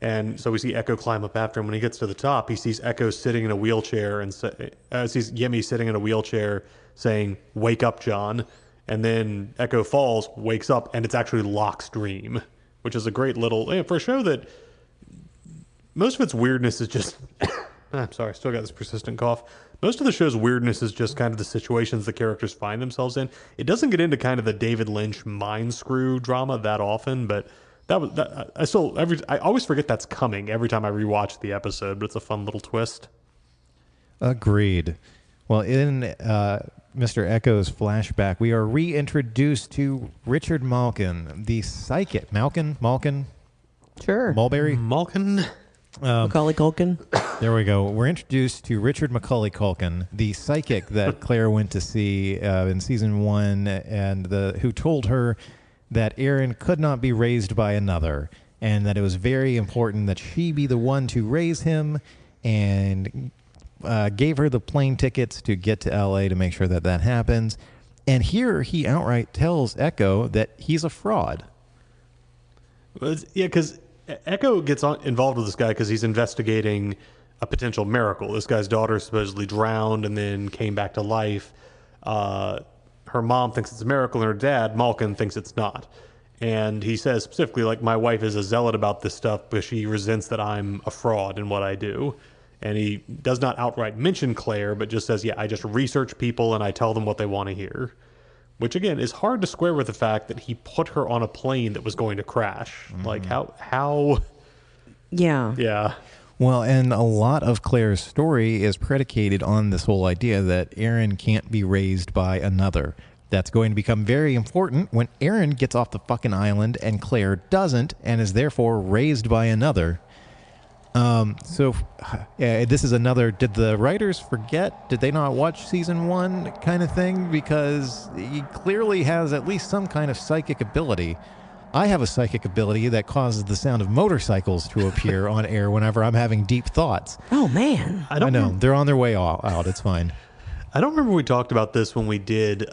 And so we see Echo climb up after him. When he gets to the top, he sees Echo sitting in a wheelchair and sees Yemi sitting in a wheelchair saying, "Wake up, John." And then Echo falls, wakes up, and it's actually Locke's dream, which is a great little... For a show that most of its weirdness is just... I'm sorry, I still got this persistent cough. Most of the show's weirdness is just kind of the situations the characters find themselves in. It doesn't get into kind of the David Lynch mind screw drama that often, but I always forget that's coming every time I rewatch the episode, but it's a fun little twist. Agreed. Well, in Mr. Echo's flashback, we are reintroduced to Richard Malkin, the psychic. Malkin? Sure. Mulberry? Malkin? Macaulay Culkin. There we go. We're introduced to Richard Macaulay Culkin, the psychic that Claire went to see in season 1, and who told her that Aaron could not be raised by another, and that it was very important that she be the one to raise him, and gave her the plane tickets to get to L.A. to make sure that happens. And here he outright tells Echo that he's a fraud. Yeah, because Echo gets involved with this guy because he's investigating a potential miracle. This guy's daughter supposedly drowned and then came back to life. Her mom thinks it's a miracle, and her dad, Malkin, thinks it's not. And he says specifically, my wife is a zealot about this stuff because she resents that I'm a fraud in what I do. And he does not outright mention Claire, but just says, yeah, I just research people and I tell them what they want to hear. Which, again, is hard to square with the fact that he put her on a plane that was going to crash. How? Yeah. Yeah. Well, and a lot of Claire's story is predicated on this whole idea that Aaron can't be raised by another. That's going to become very important when Aaron gets off the fucking island and Claire doesn't, and is therefore raised by another. This is another, did the writers forget? Did they not watch season 1 kind of thing? Because he clearly has at least some kind of psychic ability. I have a psychic ability that causes the sound of motorcycles to appear on air whenever I'm having deep thoughts. Oh, man. I know. They're on their way out. It's fine. I don't remember we talked about this when we did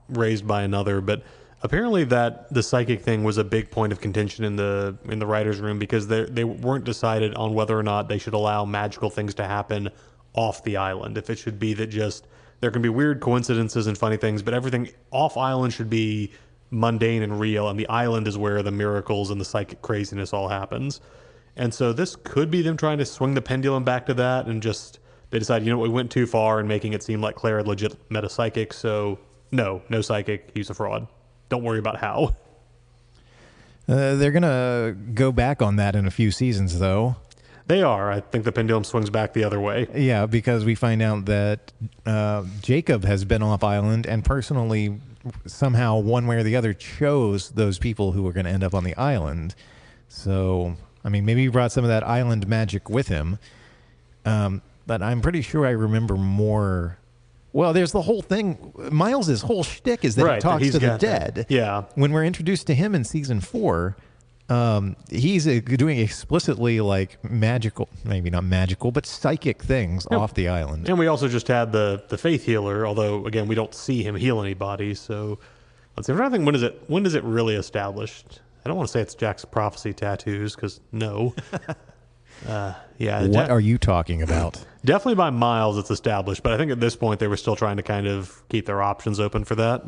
Raised by Another, but apparently that the psychic thing was a big point of contention in the writers' room, because they weren't decided on whether or not they should allow magical things to happen off the island. If it should be that just there can be weird coincidences and funny things, but everything off island should be mundane and real, and the island is where the miracles and the psychic craziness all happens. And so this could be them trying to swing the pendulum back to that, and just they decided, we went too far in making it seem like Claire had legit met a psychic, so no psychic. He's a fraud. Don't worry about how. They're going to go back on that in a few seasons, though. They are. I think the pendulum swings back the other way. Yeah, because we find out that Jacob has been off island and personally, somehow, one way or the other, chose those people who were going to end up on the island. So, I mean, maybe he brought some of that island magic with him. But I'm pretty sure I remember more. Well, there's the whole thing. Miles' whole shtick is that he talks to the dead. Yeah. When we're introduced to him in season 4, he's doing explicitly like magical, maybe not magical, but psychic things off the island. And we also just had the faith healer, although again we don't see him heal anybody. So let's see. I'm trying to think, when is it really established? I don't want to say it's Jack's prophecy tattoos because no. What are you talking about? Definitely by Miles it's established, but I think at this point they were still trying to kind of keep their options open for that.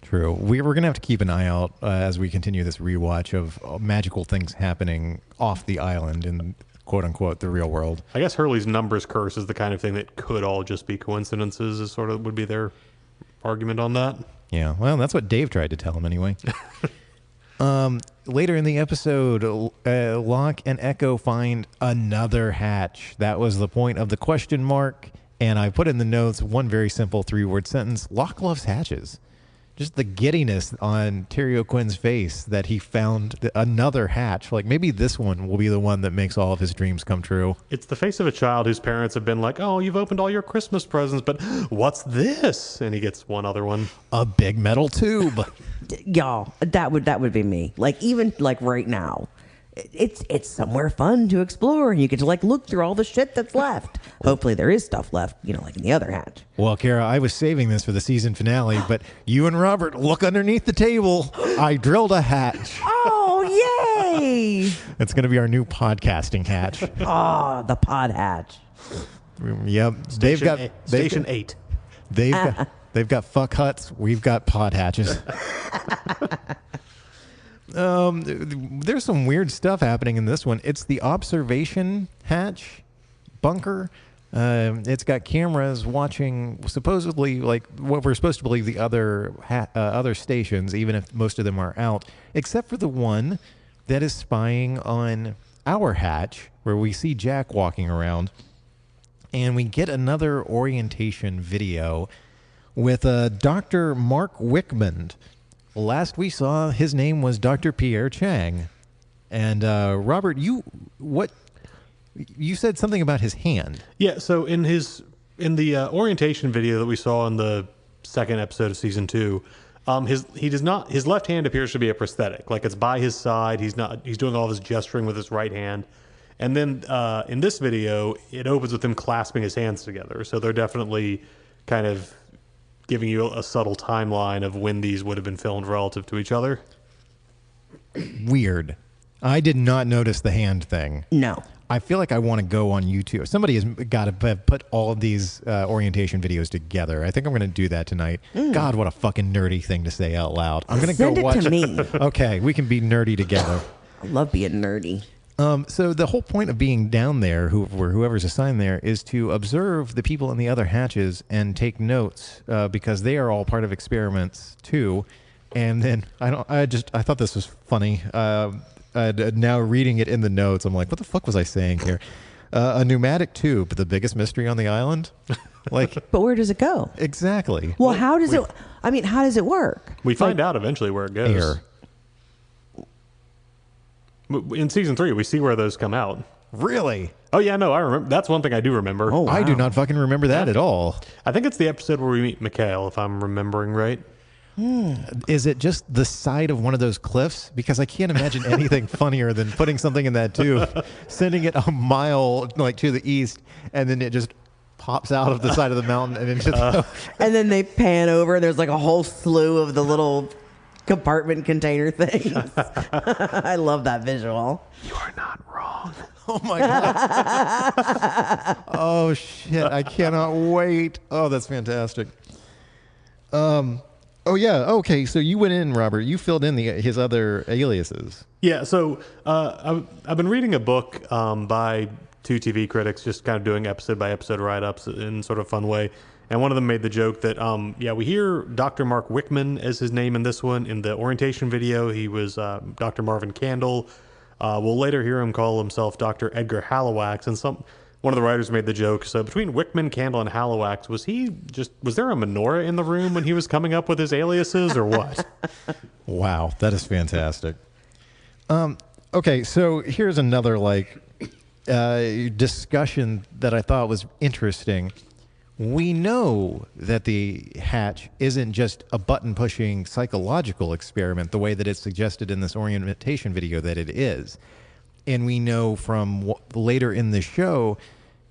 True. We're going to have to keep an eye out as we continue this rewatch of magical things happening off the island in quote-unquote the real world. I guess Hurley's numbers curse is the kind of thing that could all just be coincidences, is sort of would be their argument on that. Yeah, well, that's what Dave tried to tell him anyway. Later in the episode, Locke and Echo find another hatch. That was the point of the question mark, and I put in the notes one very simple 3-word sentence: Locke loves hatches. Just the giddiness on Terry O'Quinn's face that he found another hatch. Like, maybe this one will be the one that makes all of his dreams come true. It's the face of a child whose parents have been like, oh, you've opened all your Christmas presents, but what's this? And he gets one other one. A big metal tube. Y'all, that would be me. Like, even like right now, it's somewhere fun to explore, and you get to like look through all the shit that's left. Hopefully there is stuff left, like in the other hatch. Well, Cara, I was saving this for the season finale, but you and Robert look underneath the table. I drilled a hatch. Oh, yay! It's going to be our new podcasting hatch. Oh, the pod hatch. Yep. Station 8. They've got fuck huts. We've got pod hatches. There's some weird stuff happening in this one. It's the observation hatch bunker. It's got cameras watching supposedly like what we're supposed to believe the other stations, even if most of them are out, except for the one that is spying on our hatch, where we see Jack walking around, and we get another orientation video with Dr. Mark Wickman. Last we saw, his name was Dr. Pierre Chang. And Robert, you said something about his hand. Yeah, so in the orientation video that we saw in the second episode of season 2, his left hand appears to be a prosthetic. Like, it's by his side. He's doing all of his gesturing with his right hand. And then in this video, it opens with him clasping his hands together. So they're definitely kind of giving you a subtle timeline of when these would have been filmed relative to each other. Weird. I did not notice the hand thing. No. I feel like I want to go on YouTube. Somebody has got to put all of these orientation videos together. I think I'm going to do that tonight. God, what a fucking nerdy thing to say out loud. I'm going to go watch it to me. Okay, we can be nerdy together. I love being nerdy. So the whole point of being down there, whoever's assigned there, is to observe the people in the other hatches and take notes because they are all part of experiments too. And then I thought this was funny. Now reading it in the notes, I'm like, what the fuck was I saying here? A pneumatic tube, the biggest mystery on the island. Like, but where does it go? Exactly. Well, how does it work? We find out eventually where it goes. Air. In season 3, we see where those come out. Really? Oh, yeah, no, I remember. That's one thing I do remember. Oh, wow. I do not fucking remember that at all. I think it's the episode where we meet Mikhail, if I'm remembering right. Is it just the side of one of those cliffs? Because I can't imagine anything funnier than putting something in that tube, sending it a mile like to the east, and then it just pops out of the side of the mountain and it just and then they pan over and there's like a whole slew of the little compartment container things. I love that visual. You are not wrong. Oh my God. Oh shit. I cannot wait. Oh, that's fantastic. Oh yeah. Okay. So you went in, Robert, you filled in his other aliases. Yeah. So I've been reading a book by two TV critics, just kind of doing episode by episode write-ups in sort of a fun way. And one of them made the joke that, we hear Dr. Mark Wickman as his name in this one. In the orientation video, he was Dr. Marvin Candle. We'll later hear him call himself Dr. Edgar Halowax. And one of the writers made the joke, so between Wickman, Candle, and Halowax, was there a menorah in the room when he was coming up with his aliases, or what? Wow, that is fantastic. Okay, so here's another discussion that I thought was interesting. We know that the hatch isn't just a button-pushing psychological experiment the way that it's suggested in this orientation video that it is. And we know from later in the show,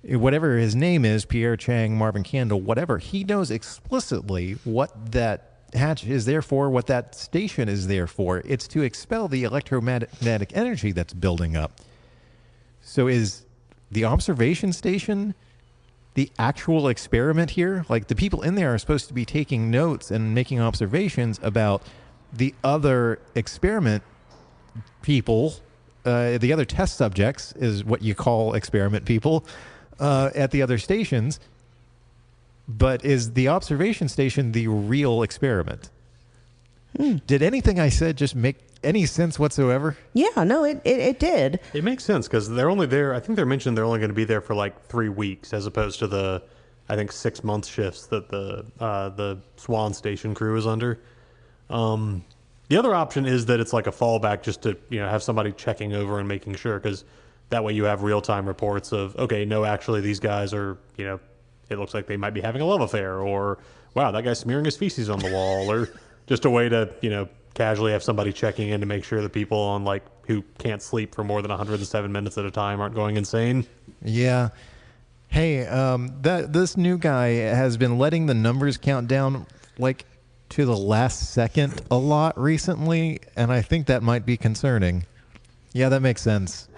whatever his name is, Pierre Chang, Marvin Candle, whatever, he knows explicitly what that hatch is there for, what that station is there for. It's to expel the electromagnetic energy that's building up. So is the observation station the actual experiment here? Like, the people in there are supposed to be taking notes and making observations about the other experiment people. The other test subjects is what you call experiment people at the other stations. But is the observation station the real experiment? Did anything I said just make any sense whatsoever? Yeah, no, it did. It makes sense because they're only there. I think they're mentioned they're only going to be there for like 3 weeks, as opposed to the, I think, 6-month shifts that the Swan Station crew is under. The other option is that it's like a fallback, just to have somebody checking over and making sure, because that way you have real time reports of, okay, no, actually these guys are, it looks like they might be having a love affair, or wow, that guy's smearing his feces on the wall, or just a way to casually have somebody checking in to make sure the people on who can't sleep for more than 107 minutes at a time aren't going insane. Yeah. Hey, this new guy has been letting the numbers count down to the last second a lot recently, and I think that might be concerning. Yeah, that makes sense.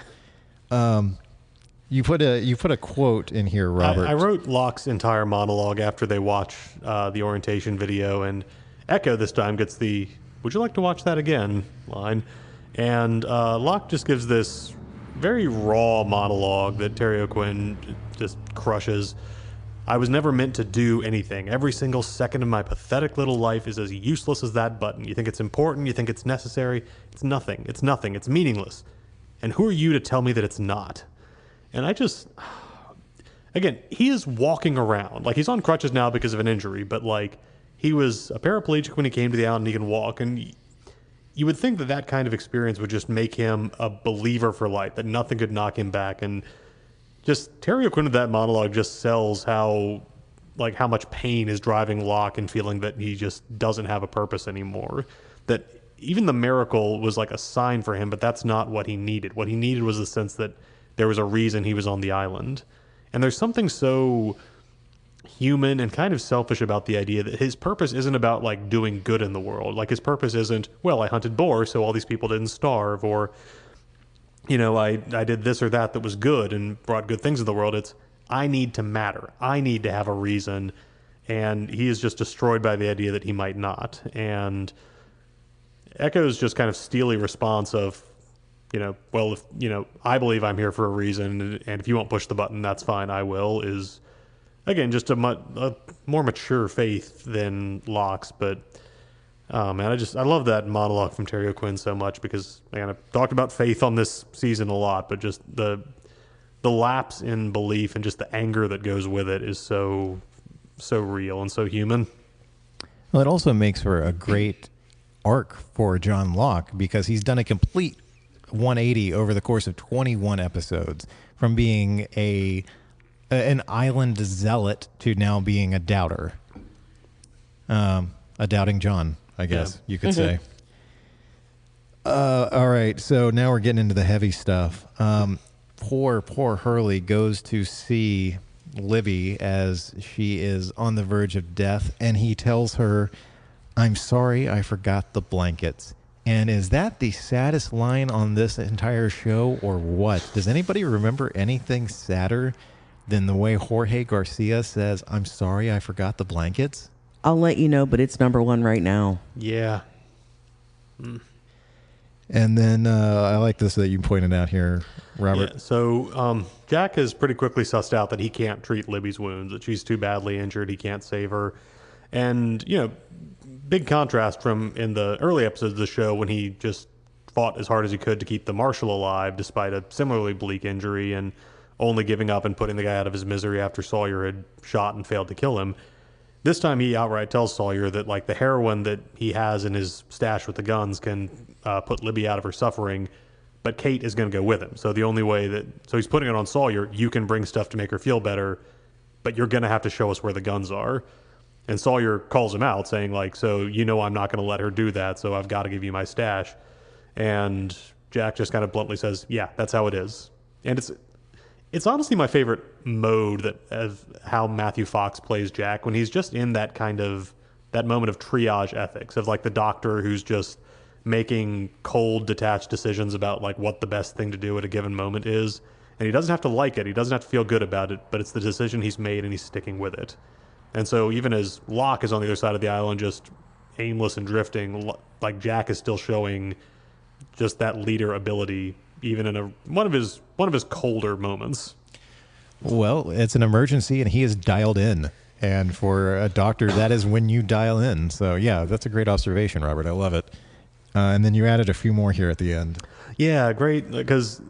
You put a quote in here, Robert. I wrote Locke's entire monologue after they watch the orientation video, and Echo this time gets the "Would you like to watch that again?" line, and Locke just gives this very raw monologue that Terry O'Quinn just crushes. "I was never meant to do anything. Every single second of my pathetic little life is as useless as that button. You think it's important, you think it's necessary. It's nothing. It's nothing. It's meaningless. And who are you to tell me that it's not?" And I just, again, he is walking around. He's on crutches now because of an injury, but he was a paraplegic when he came to the island and he can walk. And you would think that kind of experience would just make him a believer for life, that nothing could knock him back. And just Terry O'Quinn with that monologue just sells how much pain is driving Locke and feeling that he just doesn't have a purpose anymore. That even the miracle was a sign for him, but that's not what he needed. What he needed was the sense that there was a reason he was on the island. And there's something so human and kind of selfish about the idea that his purpose isn't about doing good in the world. His purpose isn't, well, I hunted boar so all these people didn't starve, or I did this or that was good and brought good things in the world. It's, I need to matter. I need to have a reason. And he is just destroyed by the idea that he might not. And Echo's just kind of steely response of, well, if, I believe I'm here for a reason, and if you won't push the button, that's fine, I will, is, again, just a more mature faith than Locke's. But, man, I love that monologue from Terry O'Quinn so much, because, man, I've talked about faith on this season a lot, but just the lapse in belief and just the anger that goes with it is so real and so human. Well, it also makes for a great arc for John Locke, because he's done a complete 180 over the course of 21 episodes, from being an island zealot to now being a doubter. A doubting John, I guess you could say. All right, so now we're getting into the heavy stuff. Poor Hurley goes to see Livy as she is on the verge of death, and he tells her, "I'm sorry, I forgot the blankets." And is that the saddest line on this entire show, or what? Does anybody remember anything sadder than the way Jorge Garcia says, "I'm sorry, I forgot the blankets"? I'll let you know, but it's number one right now. Yeah. And then I like this that you pointed out here, Robert. Yeah, so Jack has pretty quickly sussed out that he can't treat Libby's wounds, that she's too badly injured, he can't save her. And, big contrast from in the early episodes of the show when he just fought as hard as he could to keep the Marshal alive despite a similarly bleak injury and only giving up and putting the guy out of his misery after Sawyer had shot and failed to kill him. This time he outright tells Sawyer that like the heroin that he has in his stash with the guns can put Libby out of her suffering, but Kate is going to go with him. So the only way so he's putting it on Sawyer, you can bring stuff to make her feel better, but you're going to have to show us where the guns are. And Sawyer calls him out saying like, so I'm not going to let her do that, so I've got to give you my stash. And Jack just kind of bluntly says, yeah, that's how it is. And it's honestly my favorite mode of how Matthew Fox plays Jack, when he's just in that moment of triage ethics of like the doctor who's just making cold, detached decisions about like what the best thing to do at a given moment is. And he doesn't have to like it. He doesn't have to feel good about it, but it's the decision he's made and he's sticking with it. And so even as Locke is on the other side of the island, just aimless and drifting, like Jack is still showing just that leader ability, even in one of his colder moments. Well, it's an emergency, and he is dialed in. And for a doctor, that is when you dial in. So, yeah, that's a great observation, Robert. I love it. And then you added a few more here at the end. Yeah, great. Because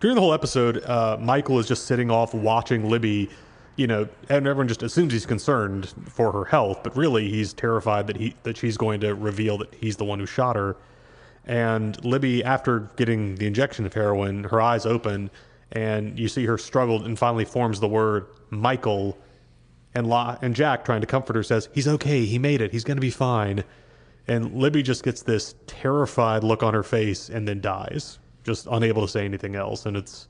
during the whole episode, Michael is just sitting off watching Libby, and everyone just assumes he's concerned for her health, but really he's terrified that she's going to reveal that he's the one who shot her. And Libby, after getting the injection of heroin, her eyes open, and you see her struggle and finally forms the word Michael. And Jack, trying to comfort her, says, he's okay, he made it, he's going to be fine. And Libby just gets this terrified look on her face and then dies, just unable to say anything else. And it's,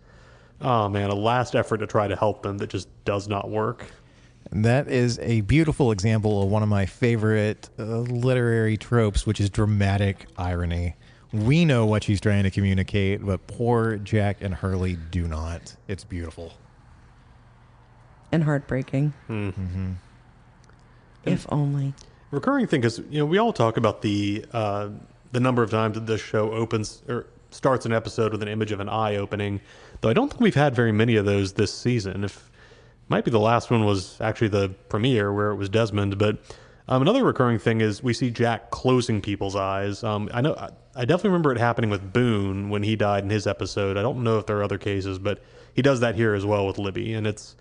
oh man, a last effort to try to help them that just does not work. That is a beautiful example of one of my favorite literary tropes, which is dramatic irony. We know what she's trying to communicate, but poor Jack and Hurley do not. It's beautiful. And heartbreaking. Mm-hmm. If only. Recurring thing is, we all talk about the number of times that this show opens or starts an episode with an image of an eye opening, though I don't think we've had very many of those this season. Might be the last one was actually the premiere where it was Desmond, but another recurring thing is we see Jack closing people's eyes. I definitely remember it happening with Boone when he died in his episode. I don't know if there are other cases, but he does that here as well with Libby, and it's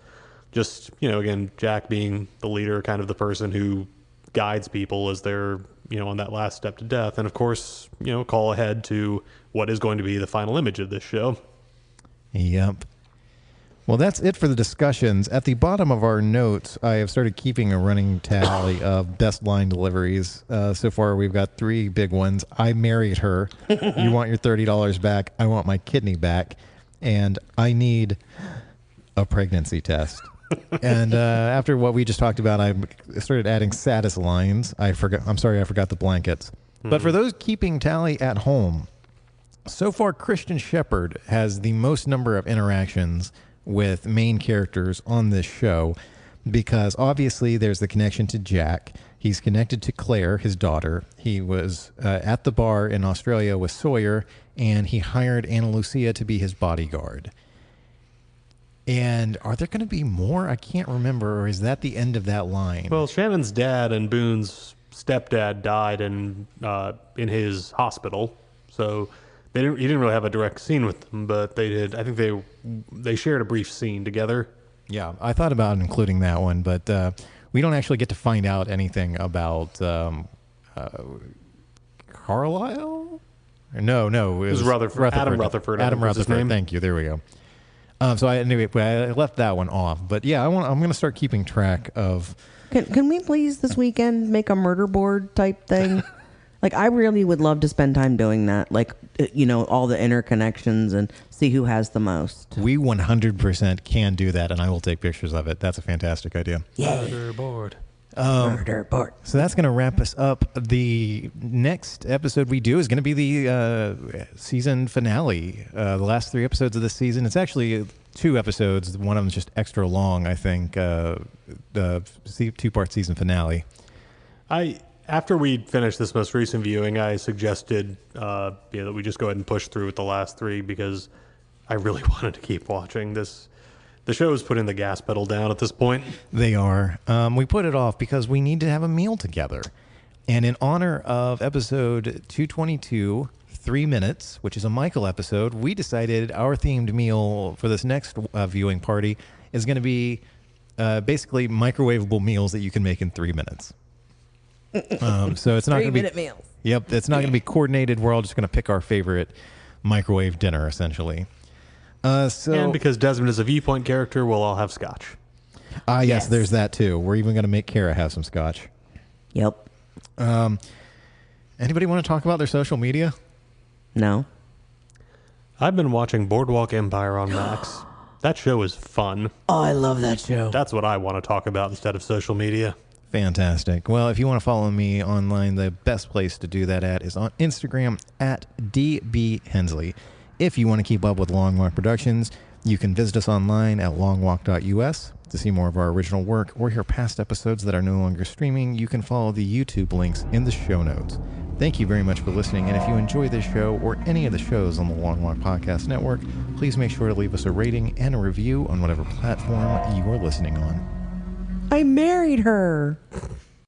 just, again, Jack being the leader, kind of the person who guides people as they're, on that last step to death, and of course, call ahead to what is going to be the final image of this show. Yep. Well, that's it for the discussions. At the bottom of our notes, I have started keeping a running tally of best line deliveries. So far, we've got 3 big ones. I married her. You want your $30 back. I want my kidney back. And I need a pregnancy test. And after what we just talked about, I started adding saddest lines. I'm sorry, I forgot the blankets. But for those keeping tally at home, so far, Christian Shepherd has the most number of interactions with main characters on this show, because obviously there's the connection to Jack. He's connected to Claire, his daughter. He was at the bar in Australia with Sawyer, and he hired Ana Lucia to be his bodyguard. And are there going to be more? I can't remember, or is that the end of that line? Well, Shannon's dad and Boone's stepdad died in his hospital, so he didn't really have a direct scene with them, but they did. I think they shared a brief scene together. Yeah, I thought about including that one, but we don't actually get to find out anything about Carlisle. No, it was Rutherford. Adam Rutherford. Adam Rutherford. Thank you. There we go. So I left that one off, but yeah, I'm going to start keeping track of. Can we please this weekend make a murder board type thing? Like, I really would love to spend time doing that. Like, all the interconnections and see who has the most. We 100% can do that, and I will take pictures of it. That's a fantastic idea. Murder board. Murder board. So that's going to wrap us up. The next episode we do is going to be the season finale. The last 3 episodes of this season. It's actually 2 episodes. One of them is just extra long, I think. The 2-part season finale. After we finished this most recent viewing, I suggested that we just go ahead and push through with the last three because I really wanted to keep watching this. The show is putting the gas pedal down at this point. They are. We put it off because we need to have a meal together. And in honor of episode 222, 3 Minutes, which is a Michael episode, we decided our themed meal for this next viewing party is going to be basically microwavable meals that you can make in 3 minutes. So it's not going to be 3-minute meals. Yep, it's not going to be coordinated. We're all just going to pick our favorite microwave dinner, essentially. And because Desmond is a Viewpoint character, we'll all have scotch. Yes, there's that too. We're even going to make Cara have some scotch. Yep. Anybody want to talk about their social media? No. I've been watching Boardwalk Empire on Max. That show is fun. Oh, I love that show. That's what I want to talk about instead of social media. Fantastic. Well, if you want to follow me online, the best place to do that at is on Instagram at DBHensley. If you want to keep up with Long Walk Productions, you can visit us online at longwalk.us to see more of our original work or hear past episodes that are no longer streaming. You can follow the YouTube links in the show notes. Thank you very much for listening, and if you enjoy this show or any of the shows on the Long Walk Podcast Network, please make sure to leave us a rating and a review on whatever platform you are listening on. I married her.